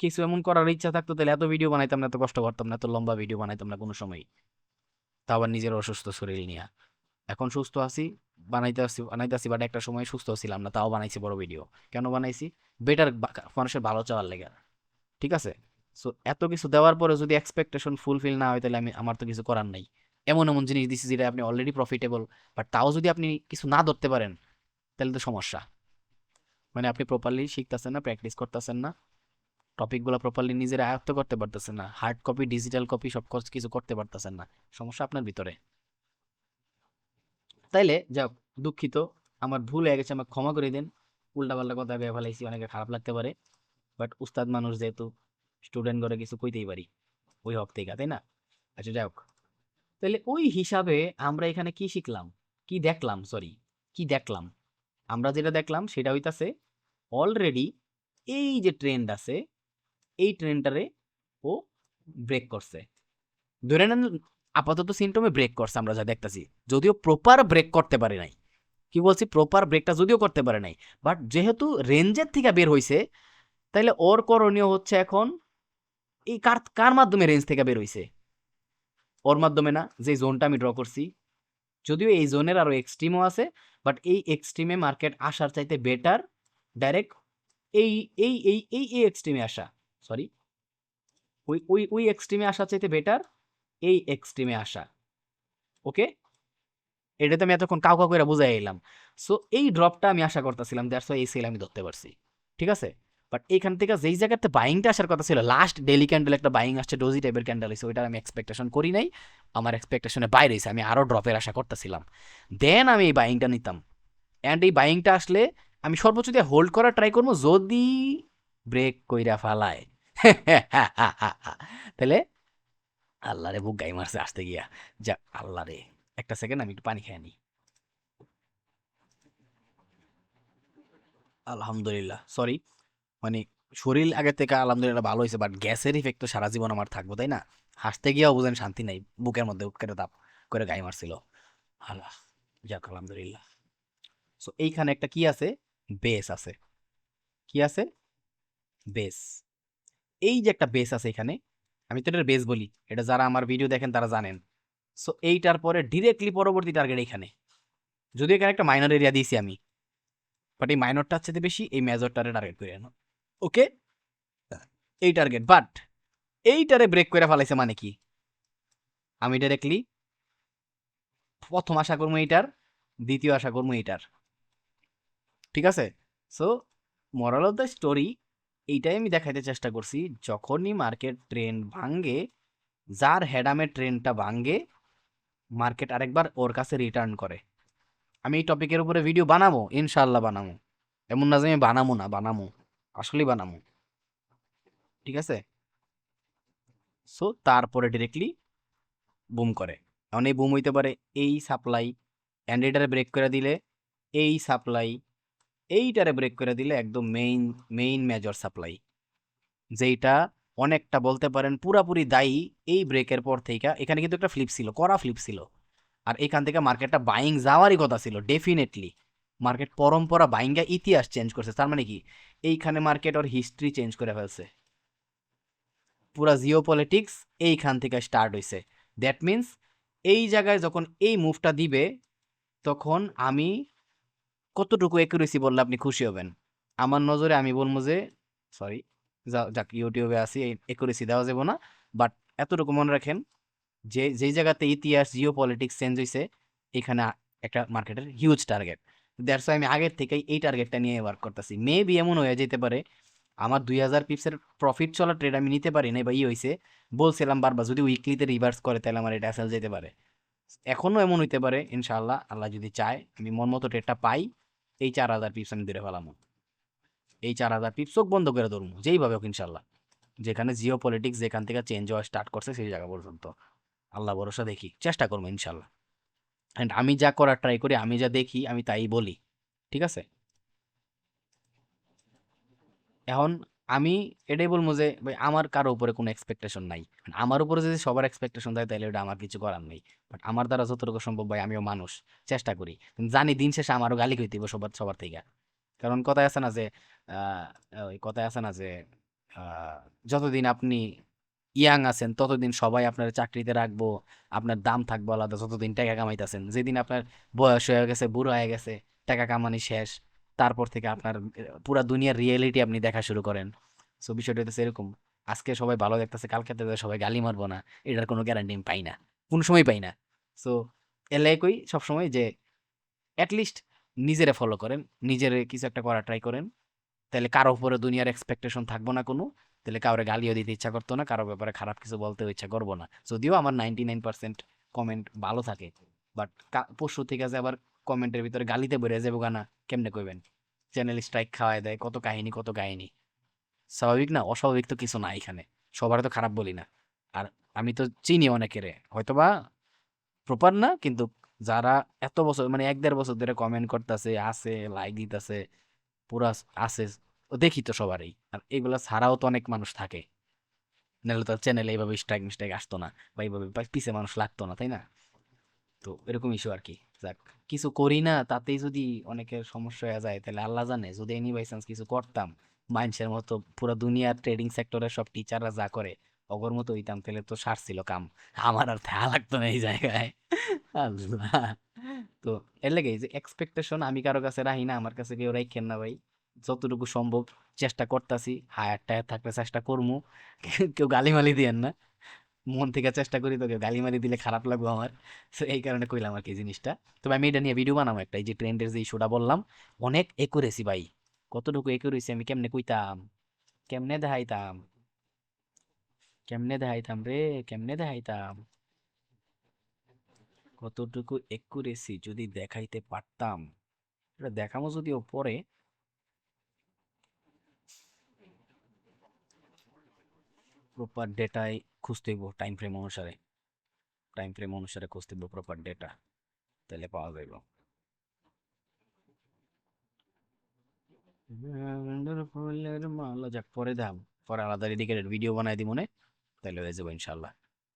কিছু এমন করার ইচ্ছা থাকতো, তাহলে এত ভিডিও বানাইতাম না, এত কষ্ট করতাম না, এত লম্বা ভিডিও বানাইতাম না কোনো সময়। তা আবার নিজের অসুস্থ শরীর নিয়ে। এখন সুস্থ আছি, বানাইতেছি, বাট একটা সময় সুস্থ ছিলাম না, তাও বানাইছি বড় ভিডিও। কেন বানাইছি? বেটার, মানুষের ভালো চাওয়ার লেগে। ঠিক আছে? সো এত কিছু দেওয়ার পরে যদি এক্সপেকটেশন ফুলফিল না হয়, তাহলে আমার তো কিছু করার নাই। এমন এমন জিনিস দিছি যেটা আপনি অলরেডি প্রফিটেবল, বাট তাও যদি আপনি কিছু না ধরতে পারেন, তাহলে তো সমস্যা। মানে আপনি প্রপারলি শিখতেছেন না, প্র্যাকটিস করতেছেন না, টপিকগুলো প্রপারলি নিজের আয়ত্ত করতে পারতেছেন না, হার্ড কপি ডিজিটাল কপি সব কিছু করতে পারতেছেন না, সমস্যা আপনার ভিতরে। তাইলে যাক, দুঃখিত, আমার ভুল হয়ে গেছে, আমাকে ক্ষমা করে দেন। উল্টাপাল্টা কথা ভেবে ফেলাইছি, অনেকে খারাপ লাগতে পারে, বাট উস্তাদ মানুষ যেহেতু, স্টুডেন্ট করে কিছু কইতেই পারি ওই হক থেকে, তাই না? আচ্ছা যাই হোক, তাহলে ওই হিসাবে আমরা এখানে কি শিখলাম, কি দেখলাম, সরি, কি দেখলাম? আমরা যেটা দেখলাম সেটা হইতাছে অলরেডি এই যে ট্রেন্ড আছে, এই ট্রেন্ডটারে ও ব্রেক করছে। ধরে নেন আপাতত সিমটমে ব্রেক করছে, আমরা যা দেখতাছি, যদিও প্রপার ব্রেক করতে পারে নাই। কি বলছি, প্রপার ব্রেকটা যদিও করতে পারে নাই, বাট যেহেতু রেঞ্জের থেকে বের হইছে, তাইলে ওর করণীয় হচ্ছে এখন এই কার কার মাধ্যমে রেঞ্জ থেকে বের হইছে? ওর মাধ্যমে না, যে জোনটা আমি ড্র করছি। যদিও এই জোনের আরো এক্সট্রিমও আছে, বাট এই এক্সট্রিমে মার্কেট আসার চাইতে বেটার ডাইরেক্ট এই এই এক্সট্রিমে আসা, সরি, ওই এক্সট্রিমে আসার চাইতে বেটার এই এক্সট্রিমে আসা। ওকে, এটা তো আমি এতক্ষণ কাউ কাউ করে বুঝাই এলাম। সো এই ড্রপটা আমি আশা করতেছিলাম, দ্যাটস ওয়াই এই সেল আমি ধরতে পারছি। ঠিক আছে? বাট এইখান থেকে যেই জায়গাতে বাইংটা আসার কথা ছিল, লাস্ট ডেইলি ক্যান্ডেল একটা বাইং আসছে, ডোজি টাইপের ক্যান্ডেল হয়েছে, ওইটার আমি এক্সপেকটেশন করি নাই। আমার এক্সপেকটেশনের বাইরে হয়েছে, আমি আরো ড্রপের আশা করতেছিলাম। দেন আমি এই বাইংটা নিতাম। অ্যান্ড এই বাইংটা আসলে আমি সর্বোচ্চ দিয়ে হোল্ড করার ট্রাই করবো, যদি ব্রেক কইরা ফালায়। তাহলে আল্লাহ রে, বুক গাই মারছে আসতে গিয়া। যাক আল্লাহ রে, একটা সেকেন্ড আমি একটু পানি খেয়ে নিই। আলহামদুলিল্লাহ, সরি, মানে শরীর আগের থেকে আলহামদুলিল্লাহ ভালো হয়েছে, বাট গ্যাসের ইফেক্ট তো সারা জীবন আমার থাকবো, তাই না? হাসতে গিয়েও বুঝেন শান্তি নাই, বুকের মধ্যে উৎকেটে তাপ করে গাই মারছিল। আল্লাহ, যাক আলহামদুলিল্লাহ। সো এইখানে একটা কি আছে, বেস আছে। কি আছে? বেস। এই যে একটা বেস আছে এখানে, আমি তো এটার বেস বলি, এটা যারা আমার ভিডিও দেখেন তারা জানেন। সো এইটার পরে ডিরেক্টলি পরবর্তী টার্গেট এখানে, যদি এখানে একটা মাইনর এরিয়া দিয়েছি আমি, বাট এই মাইনরটা হচ্ছে বেশি, এই মেজরটারে টার্গেট করে আনো। ওকে, এই টার্গেট, বাট এইটারে ব্রেক করে ফেলাইছে মানে কি? আমি ডাইরেক্টলি প্রথম আশা করবো এইটার, দ্বিতীয় আশা করবো এইটার। ঠিক আছে? So moral of the story, এইটাই আমি দেখাইতে চেষ্টা করছি, যখনই মার্কেট ট্রেন্ড ভাঙ্গে, যার হেডামে ট্রেন্ডটা ভাঙ্গে, মার্কেট আরেকবার ওর কাছে রিটার্ন করে। আমি এই টপিকের উপরে ভিডিও বানাবো, ইনশাল্লাহ বানাবো। এমন না যে আমি বানাবো না, বানাবো, আসলেই বানাবো। ঠিক আছে? সো তারপরে ডিরেক্টলি বুম করে। এখন এই বুম হইতে পারে এই সাপ্লাই, অ্যান্ড এটারে ব্রেক করে দিলে এই সাপ্লাই, এইটারে ব্রেক করে দিলে একদম মেইন মেইন মেজর সাপ্লাই, যেইটা অনেকটা বলতে পারেন পুরাপুরি দায়ী এই ব্রেকের পর থেকে। এখানে কিন্তু একটা ফ্লিপ ছিল, কড়া ফ্লিপ ছিল, আর এখান থেকে মার্কেটটা বাইং যাওয়ারই কথা ছিল ডেফিনেটলি। মার্কেট পরম্পরা বাইঙ্গা ইতিহাস চেঞ্জ করছে, তার মানে কি, এইখানে মার্কেট ওর হিস্ট্রি চেঞ্জ করে ফেলছে। পুরা জিও পলিটিক্স এইখান থেকে স্টার্ট হয়েছে। দ্যাট মিন্স এই জায়গায় যখন এই মুভটা দিবে, তখন আমি কতটুকু একুরেসি বললে আপনি খুশি হবেন? আমার নজরে আমি বলবো যে, সরি, যাক ইউটিউবে আসি, একুরেসি দেওয়া যাবে না, বাট এতটুকু মনে রাখেন যে যেই জায়গাতে ইতিহাস জিও পলিটিক্স চেঞ্জ হয়েছে, এখানে একটা মার্কেটের হিউজ টার্গেট। দ্যাটস আমি আগের থেকেই এই টার্গেটটা নিয়ে ওয়ার্ক করতেছি। মেবি এমন হয়ে যেতে পারে আমার 2000 পিপসের প্রফিট চলা ট্রেড আমি নিতে পারি না, বা হয়েছে, বলছিলাম বারবার, যদি উইকলিতে রিভার্স করে তাহলে আমার এটা আসলে যেতে পারে। এখনো এমন হইতে পারে, ইনশাল্লাহ, আল্লাহ যদি চায় আমি মন মতো ট্রেডটা পাই, এই 4000 পিপস আমি ধরে ফেলাম, এই 4000 পিপস চোখ বন্ধ করে ধরবো যেইভাবে হোক, ইনশাল্লাহ। যেখানে জিও পলিটিক্স যেখান থেকে চেঞ্জ হওয়া স্টার্ট করছে সেই জায়গা পর্যন্ত। আল্লাহ ভরসা, দেখি, চেষ্টা করবো ইনশাল্লাহ। অ্যান্ড আমি যা করার ট্রাই করি, আমি যা দেখি আমি তাই বলি, ঠিক আছে? এখন আমি এটাই বলবো যে ভাই আমার কারো উপরে কোনো এক্সপেকটেশন নাই। আমার উপরে যদি সবার এক্সপেকটেশন থাকে তাহলে ওটা আমার কিছু করার নেই। বাট আমার দ্বারা যতটুকু সম্ভব ভাই আমিও মানুষ, চেষ্টা করি। কিন্তু জানি দিন শেষে আমারও গালি খাইতে হইব সবার সবার থেকে। কারণ কথায় আছে না যে আহ, ওই কথায় আছে না যে যতদিন আপনি ইয়াং আছেন ততদিন সবাই আপনার চাকরিতে রাখবো, আপনার দাম থাকবো আলাদা যতদিন টাকা কামাইতেছেন। যেদিন আপনার বয়স হয়ে গেছে, বুড়ো হয়ে গেছে, টাকা কামানি শেষ, তারপর থেকে আপনার পুরা দুনিয়ার রিয়েলিটি আপনি দেখা শুরু করেন। সো বিষয়টা হচ্ছে এরকম, আজকে সবাই ভালো দেখতেছে, কালকে থেকে সবাই গালি মারবো না, এটার কোনো গ্যারান্টি আমি পাই না, কোন সময় পাই না। সো এলাই কই সবসময় যে অ্যাটলিস্ট নিজেরে ফলো করেন, নিজেরে কিছু একটা করার ট্রাই করেন, তাহলে কারো উপরে দুনিয়ার এক্সপেকটেশন থাকবো না কোনো। তাহলে কাউরে গালিও দিতে ইচ্ছা করতো না, কারো ব্যাপারে খারাপ কিছু বলতেও ইচ্ছা করবো না। যদিও আমার 99% কমেন্ট ভালো থাকে, বাট পরশু থেকে যে আবার কমেন্টের ভিতরে গালিতে বেড়ে যাবো গানা, কেমনে কইবেন? চ্যানেল স্ট্রাইক খাওয়ায় দেয়, কত কাহিনী কত কাহিনী। স্বাভাবিক না, অস্বাভাবিক তো কিছু না এখানে, সবার তো খারাপ বলি না। আর আমি তো চিনি অনেকেরে, হয়তোবা প্রপার না, কিন্তু যারা এত বছর মানে 1-1.5 বছর ধরে কমেন্ট করতেছে, আছে লাইক দিতেছে, পুরা আছে, ও দেখি তো সবারই। আর এগুলা ছাড়াও তো অনেক মানুষ থাকে, নাহলে তো চ্যানেলে এইভাবে স্ট্রাইক মিস্ট্রাইক আসতো না, বা এইভাবে পিছে মানুষ লাগতো না, তাই না? তো এরকম ইস্যু আর কি। যাক, কিছু করি না তাতেই যদি অনেকের সমস্যা হয়ে যায়, তাহলে আল্লাহ জানে যদি এনি বাই চান্স কিছু করতাম মানুষের মতো, পুরো দুনিয়ার ট্রেডিং সেক্টরের সব টিচাররা যা করে অগর মতো হইতাম, তাহলে তো সারছিল কাম, আমার আর থাকা লাগতো না এই জায়গায়। আল্লাহ। তো এর লেগে যে এক্সপেকটেশন আমি কারো কাছে রাখি না, আমার কাছে কেউ রাখেন না ভাই। যতটুকু সম্ভব চেষ্টা করতেছি, হায়ার টায়ার থাকলে চেষ্টা করবো। কেউ গালিমালি দিয়েন না, মন থেকে চেষ্টা করি, তো কেউ গালিমালি দিলে খারাপ লাগবে আমার। তো এই কারণে কইলাম আর কি জিনিসটা। তবে আমি এটা নিয়ে ভিডিও বানাবো একটা, এই যে ট্রেন্ডের যে ইস্যুটা বললাম, অনেক একুরেসি ভাই, কতটুকু একুরেসি আমি কেমনে কইতাম, কেমনে দেখাইতাম, কেমনে দেখাইতাম রে, কেমনে দেখাইতাম, কতটুকু একুরেসি যদি দেখাইতে পারতাম, এটা দেখামো যদিও পরে। প্রপার ডেটায় খুঁজতে হইব, টাইম ফ্রেম অনুসারে খুঁজতে হইব প্রপার ডেটা, তাহলে পাওয়া যাইব। ফুলের মালা, যাক পরে দাম, পরে আলাদা ডেডিকেটেড ভিডিও বানাই দিব মনে, তাহলে হয়ে যাবো ইনশাল্লাহ।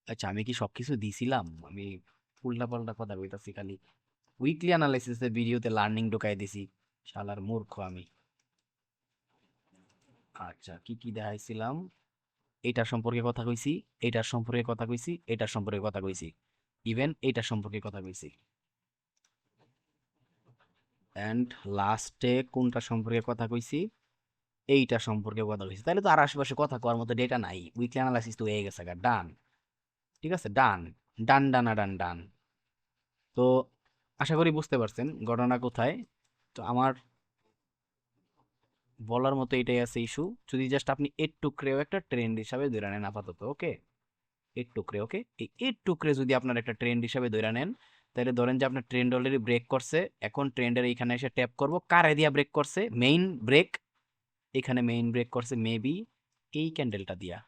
আচ্ছা, আমি কি সবকিছু দিছিলাম? আমি উল্টা পাল্টা কথা কইতাছি খালি। উইকলি অ্যানালাইসিসের ভিডিওতে লার্নিং ঢুকাই দিছি, শালার মূর্খ আমি। আচ্ছা, কি কি দেখাইছিলাম? এইটার সম্পর্কে কথা কইছি, এইটার সম্পর্কে কথা কইছি, এইটার সম্পর্কে কথা কইছি, ইভেন এইটার সম্পর্কে কথা কইছি। অ্যান্ড লাস্টে কোনটা সম্পর্কে কথা কইছি? এইটা সম্পর্কে কথা কইছি। তাহলে তো আর আশেপাশে কথা কওয়ার মতো ডেটা নাই, উইকলি অ্যানালাইসিস তো হয়ে গেছে, ডান। ঠিক আছে, ডান, ডান ডানা ডান ডান। তো আশা করি বুঝতে পারছেন ঘটনা কোথায়। তো আমার বলার মতো এটাই আছে ইস্যু, যদি জাস্ট আপনি এর টুকরেও একটা ট্রেন্ড হিসাবে ধরে নেন আপাতত, ওকে? এর টুকরে, ওকে, এই এর টুকরে যদি আপনার একটা ট্রেন্ড হিসাবে ধরে নেন, তাহলে ধরেন যে আপনার ট্রেন্ড অলরেডি ব্রেক করছে, এখন ট্রেন্ডের এইখানে এসে ট্যাপ করব, কারে দিয়া ব্রেক করছে? মেইন ব্রেক, এখানে মেইন ব্রেক করছে মেবি এই ক্যান্ডেলটা দিয়া।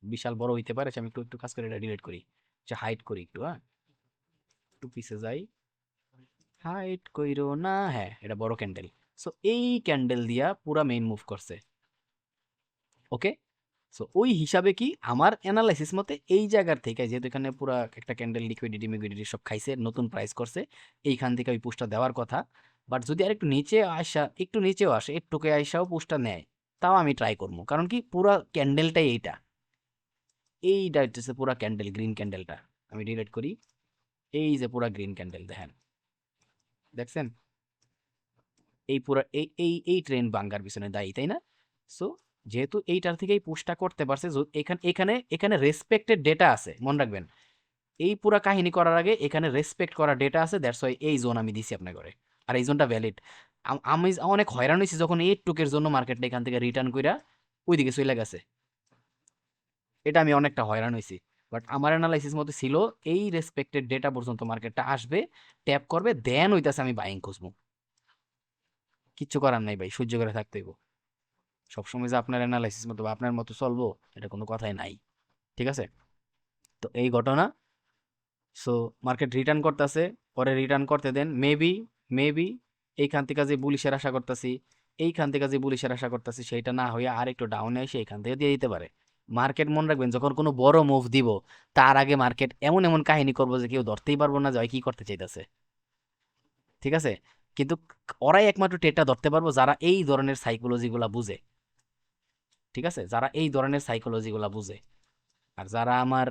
বিশাল বড় হইতে পারে, আমি একটু একটু কাজ করে এটা ডিলিট করি, যে হাইড করি একটু, হ্যাঁ, একটু পিছে যাই, হাইড কইরো না, হ্যাঁ এটা বড় ক্যান্ডেল। সো এই ক্যান্ডেল দিয়া পুরা মেইন মুভ করছে, ওকে? সো ওই হিসাবে কি আমার অ্যানালাইসিস মতে এই জায়গার থেকে, যেহেতু এখানে পুরা একটা ক্যান্ডেল লিকুইডিটি মিকুইডিটি সব খাইছে, নতুন প্রাইস করছে, এইখান থেকে ওই পুশটা দেওয়ার কথা। বাট যদি আর একটু নিচে আসা, একটু নিচেও আসে, একটুকে আইসাও পুশটা নেয়, তাও আমি ট্রাই করবো। কারণ কি পুরা ক্যান্ডেলটাই এইটা, এইটা হচ্ছে পুরা ক্যান্ডেল, গ্রিন ক্যান্ডেলটা আমি ডিলিট করি। এই যে পুরা গ্রিন ক্যান্ডেল দেখেন, দেখছেন? এই পুরা এই ট্রেন্ড ভাঙ্গার পিছনে দায়ী, তাই না? সো যেহেতু এইটার থেকেই পুশটা করতে পারছে, এখানে এখানে এখানে রেসপেক্টেড ডেটা আছে, মনে রাখবেন। এই পুরা কাহিনী করার আগে এখানে রেসপেক্ট করা ডেটা আছে, দ্যাটস ওয়াই এই জোন আমি দিছি আপনার করে। আর এই জোনটা ভ্যালিড। আমি অনেক হয়রান হয়েছি যখন এই টুকের জন্য মার্কেটটা এখান থেকে রিটার্ন কইরা ওইদিকে চলে গেছে, এটা আমি অনেকটা হয়রান হয়েছি। বাট আমার অ্যানালাইসিস মতে ছিল এই রেসপেক্টেড ডেটা পর্যন্ত মার্কেটটা আসবে, ট্যাপ করবে, দেন হইতাছে আমি বাইং খুঁজবো। কিচ্ছু করার নাই ভাই, সহ্য করে থাকতে হইব। সবসময় যে আপনার অ্যানালাইসিস মতো বা আপনার মতো চলবো এটা কোনো কথাই নাই। ঠিক আছে? তো এই ঘটনা। সো মার্কেট রিটার্ন করতেছে, পরে রিটার্ন করতে দেন। মেবি এইখান থেকে যে বুলিশের আশা করতেছি, এইখান থেকে যে বুলিশের আশা করতেছি সেইটা না হয়ে আর একটু ডাউনে এসে এইখান থেকে দিয়ে দিতে পারে। মার্কেট মনে রাখবেন যখন কোনো বড় মুভ দিব তার আগে মার্কেট এমন এমন কাহিনী করবো যে কেউ ধরতেই পারবো না যে ওই কি করতে চাইতেছে। ঠিক আছে? কিন্তু ওরাই একমাত্র টেটটা ধরতে পারবো যারা এই ধরনের সাইকোলজি গুলা বুঝে। ঠিক আছে? যারা এই ধরনের সাইকোলজি গুলা বুঝে। আর যারা আমার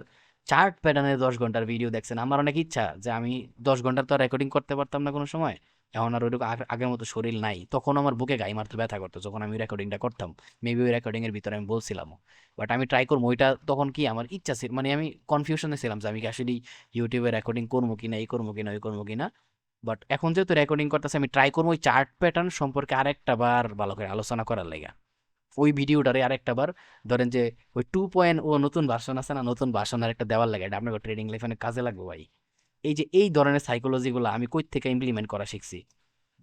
চার্ট প্যাটার্নের 10 ঘন্টার ভিডিও দেখছেন, আমার অনেক ইচ্ছা যে আমি 10 ঘন্টার তো রেকর্ডিং করতে পারতাম না কোনো সময়। এখন আর ওইরকম আগের মতো শরীর নাই, তখন আমার বুকে গাই মারতে ব্যথা করতো যখন আমি রেকর্ডিংটা করতাম। মেবি ওই রেকর্ডিং এর ভিতরে আমি বলছিলাম, বাট আমি ট্রাই করবো। ওইটা তখন কি আমার ইচ্ছা ছিল, মানে আমি কনফিউশনে ছিলাম যে আমি কি আসলে ইউটিউবে রেকর্ডিং করবো কিনা, এই করবো কিনা, ওই করবো কিনা। বাট এখন যেহেতু রেকর্ডিং করতেছে, আমি ট্রাই করবো ওই চার্ট প্যাটার্ন সম্পর্কে আরেকটা বার ভালো করে আলোচনা করার লাগে। ওই ভিডিওটারে আরেকটা বার ধরেন যে ওই 2.0 নতুন ভার্সন আছে না, নতুন ভার্সন আর একটা দেওয়ার লাগে, এটা আপনাকে ট্রেডিং লাইফে অনেক কাজে লাগবে ভাই। এই যে এই ধরনের সাইকোলজি গুলো আমি কই থেকে ইমপ্লিমেন্ট করা শিখছি।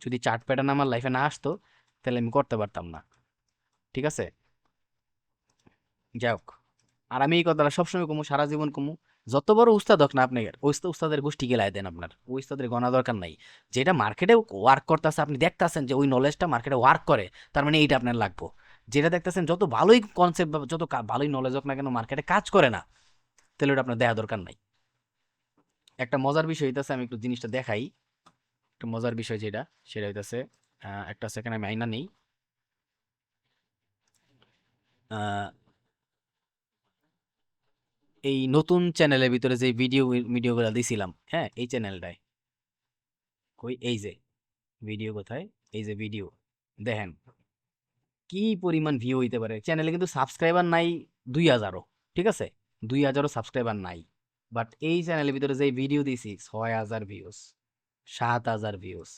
যদি চার্ট প্যাটার্ন আমার লাইফে না আসতো তাহলে আমি করতে পারতাম না। ঠিক আছে? যাই হোক, আর আমি এই কথাটা সবসময় কমু, সারা জীবন কমু। যত বড় উস্তাদ হোক না আপনি, ওই উস্তাদের গোষ্ঠী গেলায় দেন, আপনার ওই উস্তাদের গণা দরকার নাই। যেটা মার্কেটে ওয়ার্ক করতেছে, আপনি দেখতেছেন যে ওই নলেজটা মার্কেটে ওয়ার্ক করে, তার মানে এইটা আপনার লাগবো। যেটা দেখতেছেন যত ভালোই কনসেপ্ট বা যত ভালোই নলেজ হোক না কেন মার্কেটে কাজ করে না, তাহলে ওটা আপনার দেখা দরকার নাই। একটা মজার বিষয় হইতেছে, আমি একটু জিনিসটা দেখাই। একটা মজার বিষয় যেটা, সেটা হইতেছে, একটা সেকেন্ড আমি আইনা নেই। আহ, এই নতুন চ্যানেলের ভিতরে যে ভিডিওগুলো দিছিলাম, হ্যাঁ, এই চ্যানেলটায় কই, এই যে ভিডিও কোথায়, এই যে ভিডিও দেখেন কি পরিমাণ ভিউ হইতে পারে। চ্যানেলে কিন্তু সাবস্ক্রাইবার নাই 2000ও। ঠিক আছে? 2000ও সাবস্ক্রাইবার নাই। বাট এই চ্যানেলের ভিতরে যে ভিডিও দিছি 6000 ভিউজ, 7000 ভিউজ।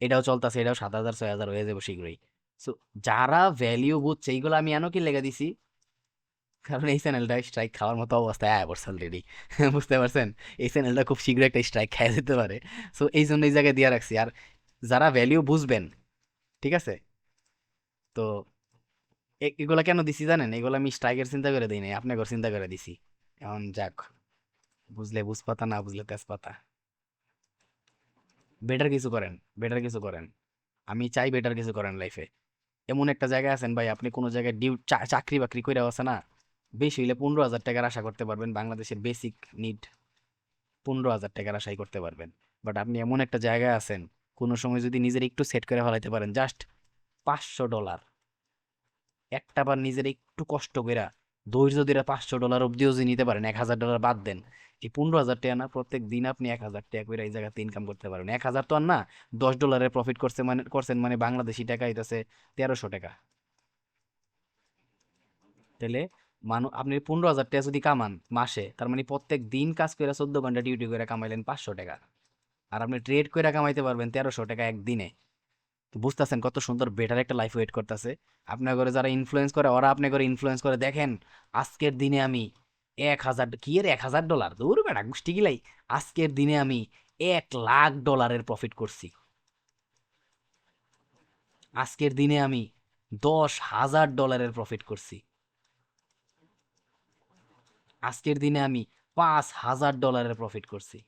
এটাও চলতেছে, এটাও 7000 6000 হয়ে যাবে শীঘ্রই। সো যারা ভ্যালিউ বুঝছে, এইগুলো আমি এনো কি লেগে দিছি, কারণ এই চ্যানেলটা স্ট্রাইক খাওয়ার মতো অবস্থায় আয়া পড়ছে অলরেডি। বুঝতে পারছেন? এই চ্যানেলটা খুব শীঘ্রই একটা স্ট্রাইক খাই যেতে পারে। সো এই জন্য এই জায়গায় দিয়ে রাখছি। আর যারা ভ্যালিউ বুঝবেন, ঠিক আছে, তো এগুলা কেন দিছি জানেন? এগুলো আমি স্ট্রাইকের চিন্তা করে দিই নাই, আপনাকে চিন্তা করে দিছি। এখন যাক, বুঝলে বুঝপাতা, না বুঝলে তেজপাতা। বেটার কিছু করেন, বেটার কিছু করেন। আমি চাই বেটার কিছু করেন লাইফে। এমন একটা জায়গায় আছেন ভাই, আপনি কোনো জায়গায় চাকরি বাকরি করে আছে না, বেশি হইলে 15,000 টাকার আশা করতে পারবেন। বাংলাদেশের বেসিক নিড 15,000 টাকার আশাই করতে পারবেন। বাট আপনি এমন একটা জায়গায় আছেন, কোনো সময় যদি নিজের একটু সেট করে ফেলাইতে পারেন, জাস্ট $500, একটা বার নিজের একটু কষ্ট কইরা ধৈর্য ধরে $500 অব্দিও যদি নিতে পারেন, $1,000 বাদ দেন, এই 15,000 টাকা না, প্রত্যেক দিন আপনি 1,000 টাকা করে এই জায়গাতে ইনকাম করতে পারবেন। 1,000 তো আর না, $10 প্রফিট করছেন মানে বাংলাদেশি টাকা হইতেছে 1300 টাকা। তাহলে আপনি 15,000 টাকা যদি কামান মাসে, তার মানে প্রত্যেক দিন কাজ করে 14 ঘন্টা ডিউটি করে কামাইলেন 500 টাকা। আর আপনি ট্রেড করে কামাইতে পারবেন 1300 টাকা একদিনে। তো বুঝতেছেন কত সুন্দর বেটার একটা লাইফ ওয়েট করতেছে। আপনার ঘরে যারা ইনফ্লুয়েন্স করে, ওরা আপনার ঘরে ইনফ্লুয়েন্স করে দেখেন, আজকের দিনে আমি 1,000, কি এর $1,000, দূর বেটা গোষ্ঠী গিলাই। আজকের দিনে আমি $1,00,000 প্রফিট করছি। আজকের দিনে আমি $10,000 প্রফিট করছি। আজকের দিনে আমি $5,000 প্রফিট করছি।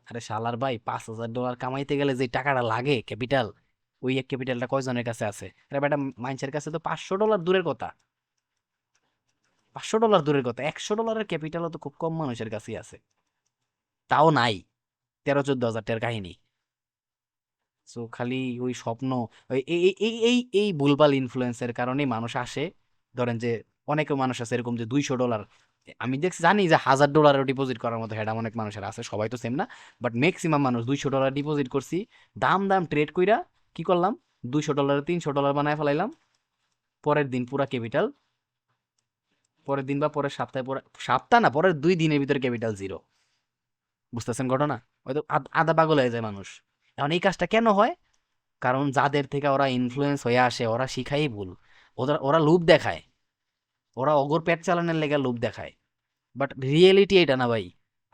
আরে শালার ভাই, $5,000 কামাইতে গেলে যে টাকাটা লাগে ক্যাপিটাল, ওই এক ক্যাপিটালটা কয়জনের কাছে আছে? আরে বেটা, মানুষের কাছে তো $500 দূরের কথা, $500 দূরের কথা, $100 ক্যাপিটালও তো খুব কম মানুষের কাছেই আছে। তাও নাই, 13-14 হাজার টাকার কাহিনী। সো খালি ওই স্বপ্ন, এই এই এই এই এই এই ভুলভাল ইনফ্লুয়েন্সের কারণেই মানুষ আসে। ধরেন যে অনেক মানুষ আছে এরকম যে $200, আমি দেখছি, জানি যে $1,000 ডিপোজিট করার মতো হেডা অনেক মানুষের আছে, সবাই তো সেম না। বাট ম্যাক্সিমাম মানুষ $200 ডিপোজিট করছি, দাম দাম ট্রেড কইরা কি করলাম, $200 $300 বানায় ফেলাইলাম। পরের দিন পুরা ক্যাপিটাল, পরের দিন বা পরের সপ্তাহে, পরে সপ্তাহ না, পরের 2 দিনের ভিতরে ক্যাপিটাল জিরো। বুঝতেছেন ঘটনা? হয়তো আধা পাগল হয়ে যায় মানুষ। এখন এই কাজটা কেন হয়? কারণ যাদের থেকে ওরা ইনফ্লুয়েন্স হয়ে আসে, ওরা শিখাই ভুল। ওরা ওরা লোভ দেখায়, ওরা অগর পেট চালানোর লেগে লোভ দেখায়। বাট রিয়েলিটি এটা না ভাই।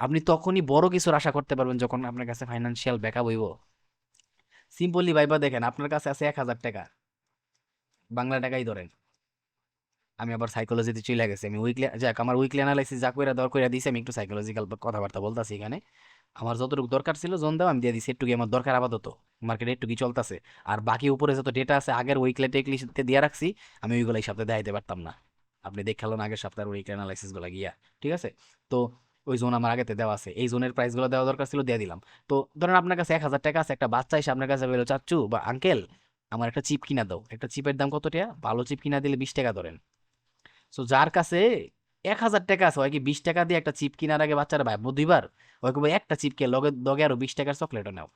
আপনি তখনই বড় কিছুর আশা করতে পারবেন যখন আপনার কাছে ফাইন্যান্সিয়াল ব্যাকআপ হইব। সিম্পলি ভাইবা দেখেন, আপনার কাছে আছে 1,000 টাকা, বাংলা টাকাই ধরেন। আমি আবার সাইকোলজিতে চলে গেছি, আমি উইকলি যাক আমার উইকলি অ্যানালাইসিস যা কইরা দর কইরা দিছি, আমি একটু সাইকোলজিক্যাল কথাবার্তা বলতাছি এখানে। আমার যতটুকু দরকার ছিল জোন দাও আমি দিয়ে দিছি, একটু আমার দরকার আপাতত, মার্কেটে একটু কি চলতেছে। আর বাকি উপরে যত ডেটা আছে আগের উইকলি টেকলিতে দিয়ে রাখছি, আমি ওইগুলো এই সপ্তাহে দেখাইতে পারতাম না। আপনি দেখালেন আগের সপ্তাহের উইকলি অ্যানালাইসিস গুলো গিয়া, ঠিক আছে। তো ওই জোন আমার আগেতে দেওয়া আছে, এই জোনের প্রাইসগুলো দেওয়া দরকার ছিল, দিয়ে দিলাম। তো ধরেন আপনার কাছে 1,000 টাকা আছে, একটা বাচ্চা এসে আপনার কাছে বললো, চাচ্চু বা আঙ্কেল আমার একটা চিপ কিনা দাও, একটা চিপের দাম কত টাকা, ভালো চিপ কিনা দিলে 20 টাকা ধরেন। সো যার কাছে 1,000 টাকা আছে, ওই কি 20 টাকা দিয়ে একটা চিপ কেনার আগে বাচ্চারা ভাববো দুইবার? ওই কবে একটা চিপকে লগে লগে আরো 20 টাকার চকলেটও নাও,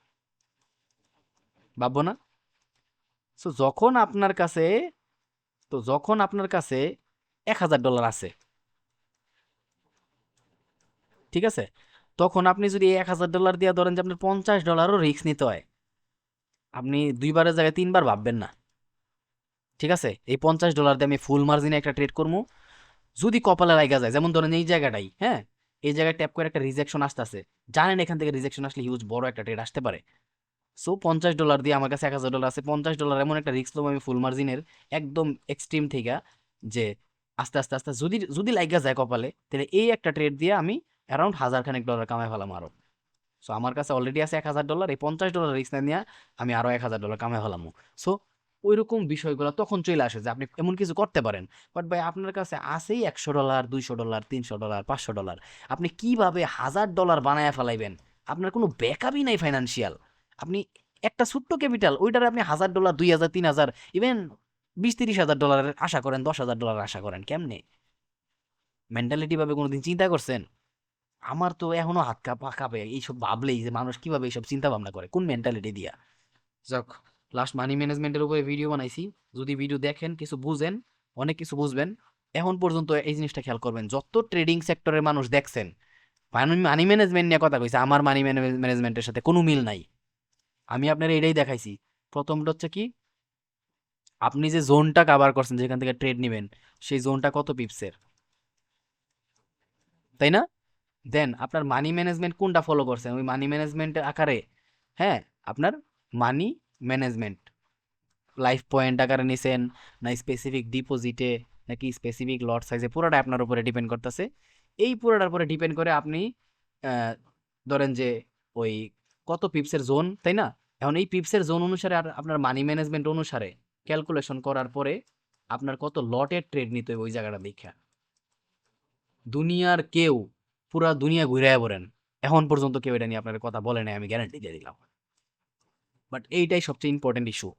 ভাববো না? সো যখন আপনার কাছে $1,000 আছে, ঠিক আছে, তখন আপনি যদি এই $1,000 দিয়ে ধরেন যে আপনার $50ও রিস্ক নিতে হয়, আপনি দুইবারের জায়গায় তিনবার ভাববেন না। ঠিক আছে, এই $50 দিয়ে আমি ফুল মার্জিনে একটা ট্রেড করবো, যদি কপালে লাগা যায়, যেমন ধরেন এই জায়গাটাই, হ্যাঁ, এই জায়গায় ট্যাপ করে একটা রিজেকশন আসতেছে, জানেন এখান থেকে রিজেকশন আসলে হিউজ বড় একটা ট্রেড আসতে পারে। সো $50 দিয়ে আমার কাছে $1,000 আছে, $50 এমন একটা রিস্ক নেবো আমি ফুল মার্জিনের, একদম এক্সট্রিম থেকে, যে আস্তে আস্তে আস্তে যদি যদি লাগা যায় কপালে, তাহলে এই একটা ট্রেড দিয়ে আমি অ্যারাউন্ড $1,000 কামাই ফেলাম আরো। সো আমার কাছে অলরেডি আছে $1,000, এই $50 রিস্ক না নিয়ে আমি আরো $1,000 কামাই ফেলাম। সো ওইরকম বিষয়গুলো তখন চলে আসে যে আপনি এমন কিছু করতে পারেন। বাট ভাই আপনার কাছে আছেই $100, $200, $300, $500, আপনি কিভাবে $1,000 বানায় ফেলাইবেন? আপনার কোনো ব্যাকআপই নাই ফাইন্যান্সিয়াল। আপনি একটা ছোট্ট ক্যাপিটাল, ওইটারে আপনি $1,000, 2,000, 3,000, ইভেন 20-30 হাজার ডলারের আশা করেন, $10,000 আশা করেন, কেমনে? মেন্টালিটি ভাবে কোনোদিন চিন্তা করছেন? আমার তো এখনো হাত পা কাঁপে এইসব ভাবলেই, যে মানুষ কিভাবে এইসব চিন্তা ভাবনা করে, কোন মেন্টালিটি দিয়া। যাক, লাস্ট মানি ম্যানেজমেন্টের উপরে ভিডিও বানাইছি, যদি ভিডিও দেখেন কিছু বুঝেন, অনেক কিছু বুঝবেন। এখন পর্যন্ত এই জিনিসটা খেয়াল করবেন, যত ট্রেডিং সেক্টরের মানুষ দেখছেন মানি ম্যানেজমেন্ট নিয়ে কথা কইছে, আমার মানি ম্যানেজমেন্টের সাথে কোনো মিল নাই। আমি আপনার এটাই দেখাইছি। প্রথমটা হচ্ছে কি, আপনি যে জোনটা কভার করছেন যেখান থেকে ট্রেড নেবেন, সেই জোনটা কত পিপসের, তাই না? দেন আপনার মানি ম্যানেজমেন্ট কোনটা ফলো করছেন, ওই মানি ম্যানেজমেন্টের আকারে, হ্যাঁ, আপনার মানি ম্যানেজমেন্ট লাইফ পয়েন্ট আকারে নিছেন, না স্পেসিফিক ডিপোজিটে, নাকি স্পেসিফিক লট সাইজে, পুরোটা আপনার উপরে ডিপেন্ড করতেছে। এই পুরোটার উপরে ডিপেন্ড করে আপনি আহ, ধরেন যে ওই কত পিপসের জোন, তাই না? এখন এই পিপসের জোন অনুসারে আর আপনার মানি ম্যানেজমেন্ট অনুসারে ক্যালকুলেশন করার পরে আপনার কত লটের ট্রেড নিতে হবে ওই জায়গাটা দেখা। দুনিয়ার কেউ, পুরা দুনিয়া ঘুরাইয়া পড়েন, এখন পর্যন্ত কেউ এটা নিয়ে আপনার কথা বলে নাই, আমি গ্যারান্টি দিয়ে দিলাম। বাট এইটাই সবচেয়ে ইম্পর্টেন্ট ইস্যু।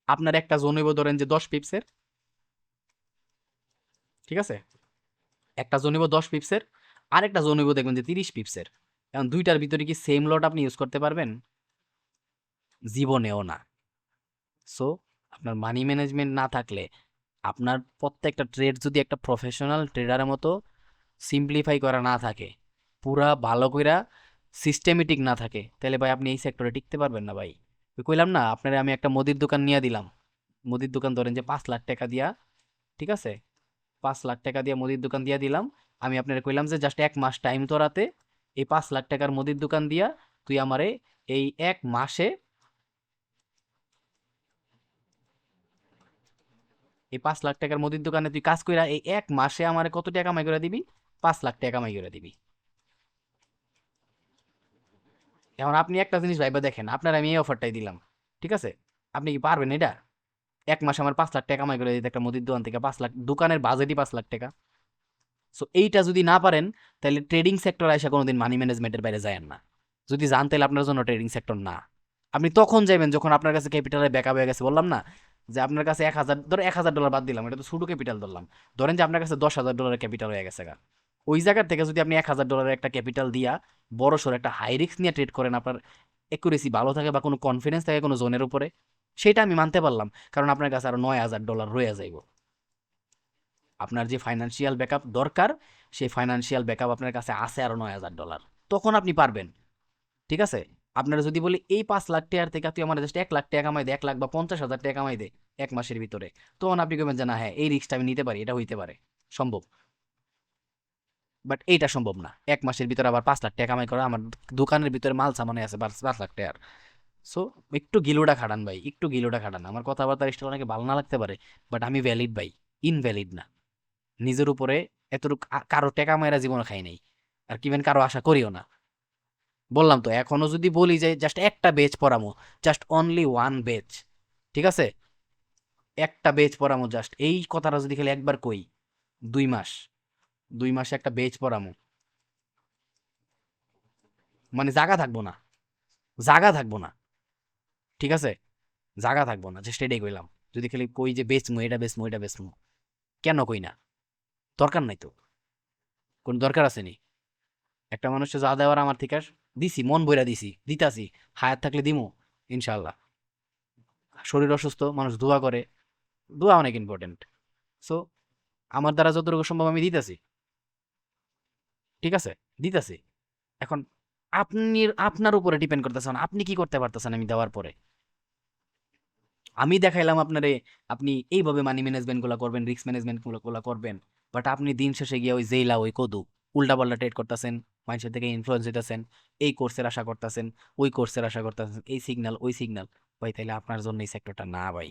আপনার একটা জোন হইব ধরেন যে 10 পিপসের, ঠিক আছে, একটা জোন হইব 10 পিপসের, আরেকটা জোন হইব দেখবেন যে 30 পিপসের। এখন দুইটার ভিতরে কি সেম লট আপনি ইউজ করতে পারবেন? জীবনেও না। সো আপনার মানি ম্যানেজমেন্ট না থাকলে, আপনার প্রত্যেকটা ট্রেড যদি একটা প্রফেশনাল ট্রেডারের মতো সিম্পলিফাই করা না থাকে, পুরা ভালো কইরা সিস্টেমেটিক না থাকে, তাহলে ভাই আপনি এই সেক্টরে টিকতে পারবেন না ভাই। ওই কইলাম না আপনারে, আমি একটা মুদির দোকান নিয়ে দিলাম, মুদির দোকান ধরেন যে 5 লাখ টাকা দিয়া, ঠিক আছে, 5 লাখ টাকা দিয়ে মুদির দোকান দিয়া দিলাম। আমি আপনার কইলাম যে জাস্ট 1 মাস টাইম তোরাতে, এই 5 লাখ টাকার মুদির দোকান দিয়া তুই আমারে এই 1 মাসে, এই 5 লাখ টাকার মুদির দোকানে তুই কাজ কইরা এই 1 মাসে আমারে কত টাকা কামাই করে দিবি? 5 লাখ টাকা কামাই করে দিবি। এখন আপনি একটা জিনিস ভাইবা দেখেন, আপনার আমি এই অফারটাই দিলাম, ঠিক আছে, আপনি কি পারবেন এটা? 1 মাসে আমার 5 লাখ টাকা কামাই করে দিতে, একটা মুদির দোকান থেকে 5 লাখ, দোকানের বাজেটই 5 লাখ টাকা। সো এইটা যদি না পারেন, তাহলে ট্রেডিং সেক্টর আইসা কোনোদিন মানি ম্যানেজমেন্টের বাইরে যায় না। যদি জান তাহলে আপনার জন্য ট্রেডিং সেক্টর না। আপনি তখন যাবেন যখন আপনার কাছে ক্যাপিটালের ব্যাকআপ হয়ে গেছে, বললাম না, যে আপনার কাছে 1,000, ধরো $1,000 বাদ দিলাম, এটা তো শুধু ক্যাপিটাল ধরলাম, ধরেন যে আপনার কাছে $10,000 ক্যাপিটাল হয়ে গেছে গা। ওই জায়গার থেকে যদি আপনি $1,000 একটা ক্যাপিটাল দিয়া বড় সড়ো একটা হাই রিস্ক নিয়ে ট্রেড করেন, আপনার একুরেসি ভালো থাকে বা কোনো কনফিডেন্স থাকে কোনো জোনের উপরে, সেটা আমি মানতে পারলাম, কারণ আপনার কাছে আরো $9,000 রয়ে যাইব। আপনার যে ফাইন্যান্সিয়াল ব্যাকআপ দরকার, সেই ফাইন্যান্সিয়াল ব্যাকআপ আপনার কাছে আছে আরো $9,000, তখন আপনি পারবেন। ঠিক আছে, আপনারা যদি বলি এই 5 লাখ টাকার থেকে তুই আমার জাস্ট 1 লাখ টাকা কামাই দে, 1 লাখ বা 50,000 টাকা কামাই দে 1 মাসের ভিতরে, তখন আপনি কবেন যে না, হ্যাঁ এই রিস্কটা আমি নিতে পারি, এটা হইতে পারে, সম্ভব। বাট এইটা সম্ভব না 1 মাসের ভিতরে আবার 5 লাখ টাকা কামাই করা, আমার দোকানের ভিতরে মাল সামানে আছে 5 লাখ টাকার। সো একটু গিলোটা খাটান ভাই, একটু গিলোটা খাটান। আমার কথাবার্তা স্টাইল অনেকে ভালো না লাগতে পারে, বাট আমি ভ্যালিড ভাই, ইনভ্যালিড না। নিজের উপরে এতটুকু কারো টেকা মায়েরা জীবনে খাই নাই, আর কিভেন কারো আশা করিও না। বললাম তো, এখনো যদি বলি যে জাস্ট একটা বেচ পড়ামো, জাস্ট অনলি ওয়ান বেচ, ঠিক আছে, একটা বেচ পড়ামো, জাস্ট এই কথাটা যদি খালি একবার কই, 2 মাস, 2 মাসে একটা বেচ পড়ামো, মানে জাগা থাকবো না, জাগা থাকবো না, ঠিক আছে, জাগা থাকবো না, জাস্ট এটাই কইলাম। যদি খালি কই যে বেচমু, এটা বেচমু, এটা বেচমু, কেন কই না? দরকার নাই তো, কোন দরকার আছে নি? একটা মানুষকে যা দেওয়ার আমার থেকে দিছি, মন বইরা দিছি, দিতাছি, হায়াত থাকলে দিমু ইনশাল্লাহ। শরীর অসুস্থ, মানুষ দোয়া করে, দোয়া অনেক ইম্পর্টেন্ট। সো আমার দ্বারা যতটুকু সম্ভব আমি দিতেছি, ঠিক আছে, দিতেছি। এখন আপনি, আপনার উপরে ডিপেন্ড করতেছেন আপনি কি করতে পারতেছেন আমি দেওয়ার পরে। আমি দেখাইলাম আপনারে, আপনি এইভাবে মানি ম্যানেজমেন্ট গুলা করবেন, রিস্ক ম্যানেজমেন্ট গুলা করবেন, বাট আপনি দিন শেষে গিয়ে ওই জেইলা ওই কদু উল্টা পাল্টা ট্রেড করতেছেন, মানুষের থেকে ইনফ্লুয়েন্স হইতেছেন, এই কোর্সের আশা করতেছেন, ওই কোর্সের আশা করতেছেন, এই সিগন্যাল ওই সিগন্যাল। ভাই তাইলে আপনার জন্য এই সেক্টরটা না ভাই,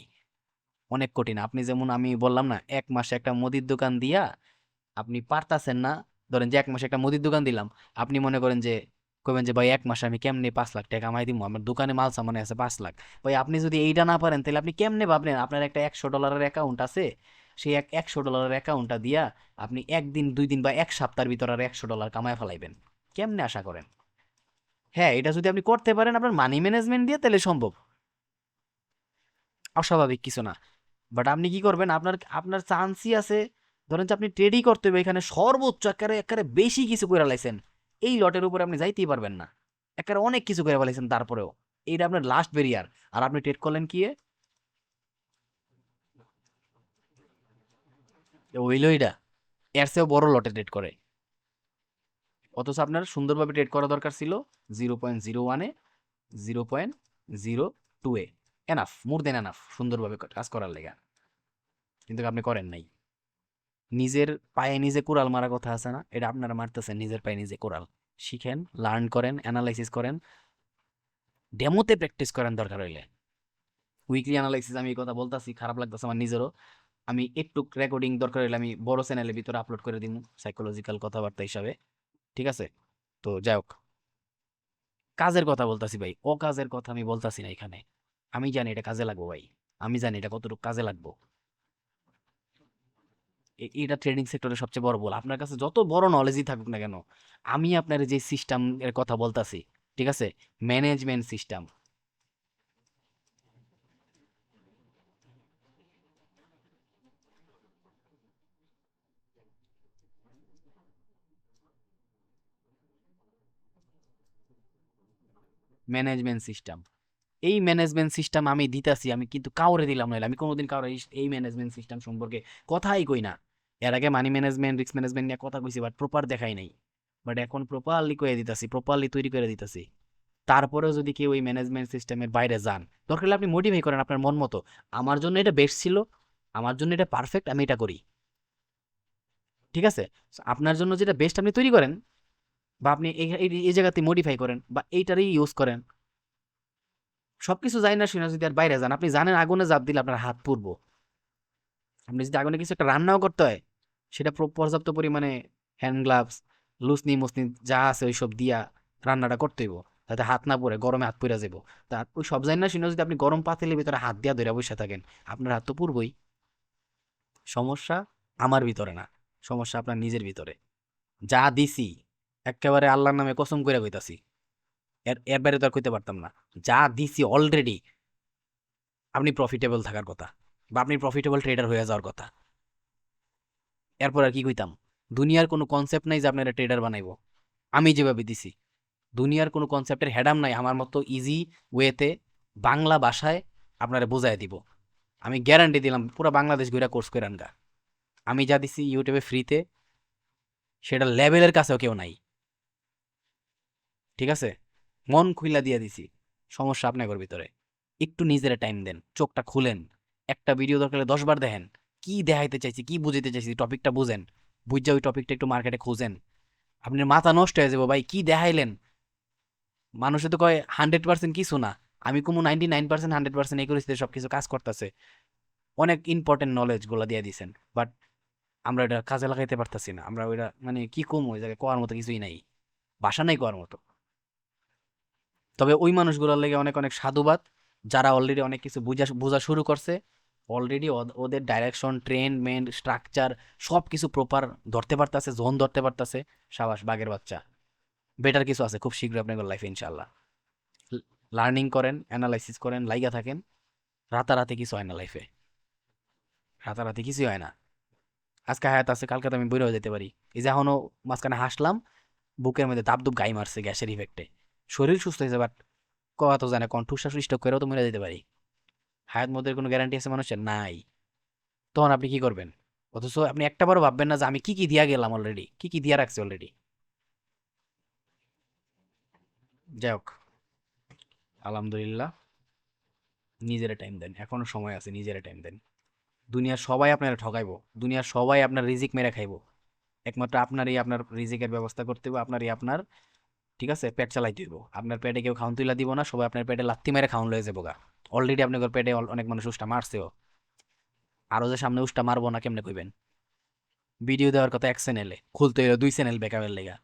অনেক কঠিন। আপনি যেমন আমি বললাম না, 1 মাসে একটা মুদির দোকান দিয়া আপনি পারতাছেন না, ধরেন যে 1 মাসে একটা মুদির দোকান দিলাম, আপনি মনে করেন যে কইবেন যে ভাই 1 মাসে আমি কেমনে 5 লাখ টাকা কামাই দিব, আমার দোকানে মাল সামানে আছে 5 লাখ। ভাই আপনি যদি এইটা না পারেন তাহলে আপনি কেমনে ভাবলেন আপনার একটা $100 অ্যাকাউন্ট আছে, সেই $100 অ্যাকাউন্টটা দিয়া আপনি একদিন 2 দিন বা 1 সপ্তাহের ভিতর আর $100 কামায় ফেলাইবেন? কেমনে আশা করেন? হ্যাঁ, এটা যদি আপনি করতে পারেন আপনার মানি ম্যানেজমেন্ট দিয়ে, তাহলে সম্ভব, অস্বাভাবিক কিছু না। বাট আপনি কি করবেন, আপনার আপনার চান্সই আছে, ধরেন যে আপনি ট্রেডই করতে হবে এখানে সর্বোচ্চ একেবারে একেবারে বেশি কিছু করে লাইছেন, এই লটের উপরে আপনি যাইতেই পারবেন না, একেবারে অনেক কিছু করে ফেলাইছেন, তারপরেও এইটা আপনার লাস্ট বেরিয়ার, আর আপনি ট্রেড করলেন কি হইলো এটা, এর চেয়েও বড় লটে ট্রেড করে। অথচ আপনার সুন্দরভাবে ট্রেড করা দরকার ছিল 0.01-এ, 0.02-এ, এনাফ, মোর দেন এনাফ সুন্দরভাবে কাজ করার লেগা, কিন্তু আপনি করেন নাই। নিজের পায়ে নিজে কুড়াল মারা কথা আছে না, এটা আপনারা মারতেছেন, নিজের পায়ে নিজে কুড়াল। শিখেন, লার্ন করেন, অ্যানালাইসিস করেন, ডেমোতে প্র্যাকটিস করেন দরকার হইলে। উইকলি অ্যানালাইসিস আমি এই কথা বলতাছি, খারাপ লাগতেছে আমার নিজেরও। আমি একটু রেকর্ডিং দরকার হইলে আমি বড় চ্যানেলের ভিতরে আপলোড করে দিব, সাইকোলজিক্যাল কথাবার্তা হিসাবে, ঠিক আছে। তো যাই হোক, কাজের কথা বলতাছি ভাই, ও কাজের কথা আমি বলতাছি না এখানে। আমি জানি এটা কাজে লাগবো ভাই, আমি জানি এটা কতটুকু কাজে লাগবো। এটা ট্রেডিং সেক্টরের সবচেয়ে বড় ভুল। আপনার কাছে যত বড় নলেজই থাকুক না কেন, আমি আপনার যে সিস্টেম এর কথা বলতাছি, ঠিক আছে, ম্যানেজমেন্ট সিস্টেম, ম্যানেজমেন্ট সিস্টেম, এই ম্যানেজমেন্ট সিস্টেম আমি দিতাছি, আমি কিন্তু কাউরে দিলাম না, আমি কোনোদিন কাউরে এই ম্যানেজমেন্ট সিস্টেম সম্পর্কে কথাই কই না। এর আগে মানি ম্যানেজমেন্ট, রিস্ক ম্যানেজমেন্ট নিয়ে কথা কইছি, বাট প্রপার দেখাই নাই। বাট এখন প্রপারলি কয়ে দিতাছি, প্রপারলি তৈরি করে দিতাছি। তারপরেও যদি কেউ এই ম্যানেজমেন্ট সিস্টেমের বাইরে যান, দরকার হলে আপনি মোটিফাই করেন আপনার মন মতো, আমার জন্য এটা বেস্ট ছিল, আমার জন্য এটা পারফেক্ট, আমি এটা করি, ঠিক আছে। So, আপনার জন্য যেটা বেস্ট আপনি তৈরি করেন, বা আপনি এই জায়গাতে মডিফাই করেন, বা এইটারই ইউজ করেন। সবকিছু জানি না শুনে যদি আর বাইরে যান, আপনি জানেন আগুনে জাপ দিলে আপনার হাত পুড়বো, আপনি যদি আগুনে কিছু একটা রান্নাও করতে হয়, সেটা পর্যাপ্ত পরিমাণে হ্যান্ড গ্লাভস, লুসনি মুসনি যা আছে ওইসব দিয়া রান্নাটা করতে হইব, যাতে হাত না পড়ে, গরমে হাত পুড়ে যাবো। তা ওই সব জানি না শুনে যদি আপনি গরম পাতিলের ভিতরে হাত দিয়া ধরে বসে থাকেন, আপনার হাত তো পুড়বই। সমস্যা আমার ভিতরে না, সমস্যা আপনার নিজের ভিতরে। যা দিছি একেবারে আল্লাহর নামে কসম করে কইতাছি, এর এর বাইরে তো আর কইতে পারতাম না। যা দিছি অলরেডি, আপনি প্রফিটেবল থাকার কথা, বা আপনি প্রফিটেবল ট্রেডার হয়ে যাওয়ার কথা। এরপর আর কি কইতাম? দুনিয়ার কোনো কনসেপ্ট নাই যে আপনারা ট্রেডার বানাইবো, আমি যেভাবে দিছি। দুনিয়ার কোনো কনসেপ্টের হেডাম নাই আমার মতো ইজি ওয়েতে বাংলা ভাষায় আপনারা বোঝায় দিব। আমি গ্যারান্টি দিলাম, পুরো বাংলাদেশ ঘুরে কোর্স করে আনগা। আমি যা দিছি ইউটিউবে ফ্রিতে, সেটা লেভেলের কাছেও কেউ নাই, ঠিক আছে। মন খুইলা দিয়ে দিছি, সমস্যা আপনার ভিতরে। একটু নিজের টাইম দেন, চোখটা খুলেন, একটা ভিডিও দরকার হলে 10 বার দেখেন, কি দেখাইতে চাইছি, কি বুঝাইতে চাইছি, টপিকটা বুঝেন, বুঝা ওই টপিকটা একটু মার্কেটে খুঁজেন। আপনার মাথা নষ্ট হয়ে যাবো ভাই, কি দেখাইলেন। মানুষে তো কয় 100% কিছু না, আমি কমু 99%, 100% একুরেসিতে সব কিছু কাজ করতেছে, অনেক ইম্পর্টেন্ট নলেজ গুলা দিয়ে দিছেন, বাট আমরা এটা কাজে লাগাইতে পারতাছি না। আমরা ওইটা মানে কি কম, ওই জায়গায় কোয়ার মতো কিছুই নাই, ভাষা নাই কোয়ার মতো। তবে ওই মানুষগুলোর লেগে অনেক অনেক সাধুবাদ, যারা অলরেডি অনেক কিছু বোঝা বোঝা শুরু করছে। অলরেডি ওদের ডাইরেকশন, ট্রেন্ড মেন্ড, স্ট্রাকচার সব কিছু প্রপার ধরতে পারতাছে, জোন ধরতে পারতাছে। সাবাস বাগের বাচ্চা, বেটার কিছু আছে খুব শীঘ্রই আপনাদের লাইফে ইনশাল্লাহ। লার্নিং করেন, অ্যানালাইসিস করেন, লাইগা থাকেন। রাতারাতি কিছু হয় না লাইফে, রাতারাতি কিছুই হয় না। আজকে হায়াত আছে, কালকে তো আমি বইরে হয়ে যেতে পারি। এই যে এখনো মাঝখানে হাসলাম, বুকের মধ্যে দাবদুব গাই মারছে গ্যাসের ইফেক্টে, শরীর সুস্থ হয়েছে, বাট কথা তো জানে কোন ঠুসা স্টক করেও তো মরে যেতে পারি। হায়াত মধ্যে কোনো গ্যারান্টি আছে মানুষের? নাই। তখন আপনি কি করবেন? অথচ আপনি একটা বারও ভাববেন না যে আমি কি কি দিয়া গেলাম, অলরেডি কি কি দিয়া রাখছি অলরেডি। যাই হোক, আলহামদুলিল্লাহ। নিজের টাইম দেন, এখনো সময় আছে, নিজের টাইম দেন। দুনিয়ার সবাই আপনার ঠকাইবো, দুনিয়ার সবাই আপনার রিজিক মেরে খাইবো, একমাত্র আপনারই আপনার রিজিকের ব্যবস্থা করতে হবে, আপনারই আপনার, ঠিক আছে, পেট চালাইতে হইব। আপনার পেটে কেউ খাউন তুইলা দিব না, সবাই আপনার পেটে লাত্তি মেরে খাউন লয়ে যাবো গা। অলরেডি আপনার পেটে অনেক মানুষ উষ্টা মারছেও, আরো যে সামনে উষ্টা মারবো না কেমনে কইবেন? ভিডিও দেওয়ার কথা এক চ্যানেলে, খুলতে হইলো 2 চ্যানেল ব্যাকআপের লেগা,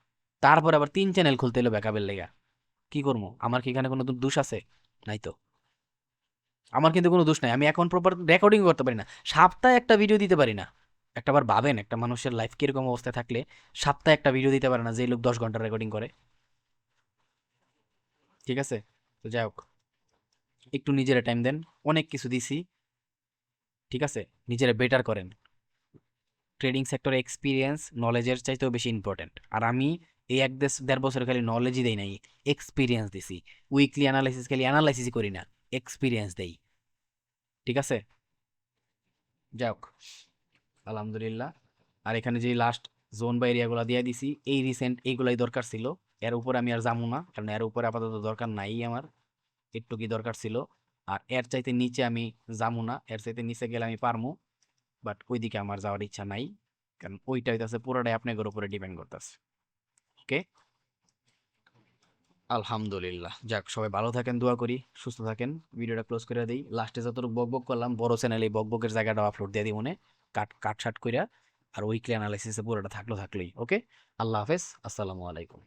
তারপর আবার 3 চ্যানেল খুলতে হইলো ব্যাকআপের লেগা। কি করবো? আমার কি এখানে কোনো দোষ আছে? নাই তো। আমার কিন্তু কোনো দোষ নাই, আমি এখন প্রপার রেকর্ডিং করতে পারি না, সপ্তাহে একটা ভিডিও দিতে পারি না। একটাবার ভাবেন, একটা মানুষের লাইফ কিরকম অবস্থায় থাকলে সপ্তাহে একটা ভিডিও দিতে পারে না, যে লোক 10 ঘন্টা রেকর্ডিং করে। ঠিক আছে, তো যাই হোক, একটু নিজের টাইম দেন। অনেক কিছু দিছি, ঠিক আছে, নিজেরা বেটার করেন। ট্রেডিং সেক্টরে এক্সপিরিয়েন্স নলেজের চাইতেও বেশি ইম্পর্টেন্ট। আর আমি এই 1-1.5 বছর খালি নলেজই দেই নাই, এক্সপিরিয়েন্স দিছি। উইকলি অ্যানালাইসিস খালি অ্যানালাইসিসই করি না, এক্সপিরিয়েন্স দেই। ঠিক আছে, যাই হোক, আলহামদুলিল্লাহ। আর এখানে যে লাস্ট জোন বা এরিয়াগুলো দিয়ে দিছি, এই রিসেন্ট এইগুলাই দরকার ছিল। এর উপরে আমি আর যাবো না, কারণ এর উপরে আপাতত দরকার নাই আমার, একটু কি দরকার ছিল। আর এর চাইতে নিচে আমি যাবো না, এর চাইতে নিচে গেলে আমি পারমু, বাট ওইদিকে আমার যাওয়ার ইচ্ছা নাই, কারণ ওইটা হইতাছে পুরোটাই আপনাদের উপরে ডিপেন্ড করতেছে। ওকে, আলহামদুলিল্লাহ। যাক, সবাই ভালো থাকেন, দোয়া করি সুস্থ থাকেন। ভিডিওটা ক্লোজ করে দিই। লাস্টে যতটুকু বক বক করলাম, বড় চ্যানেলে বক বকের জায়গাটা আপলোড দিয়ে দিই মনে, কাট কাট শাট কইরা। আর উইকলি অ্যানালাইসিসে পুরোটা থাকলো থাকলেই ওকে। আল্লাহ হাফেজ, আসসালামু আলাইকুম।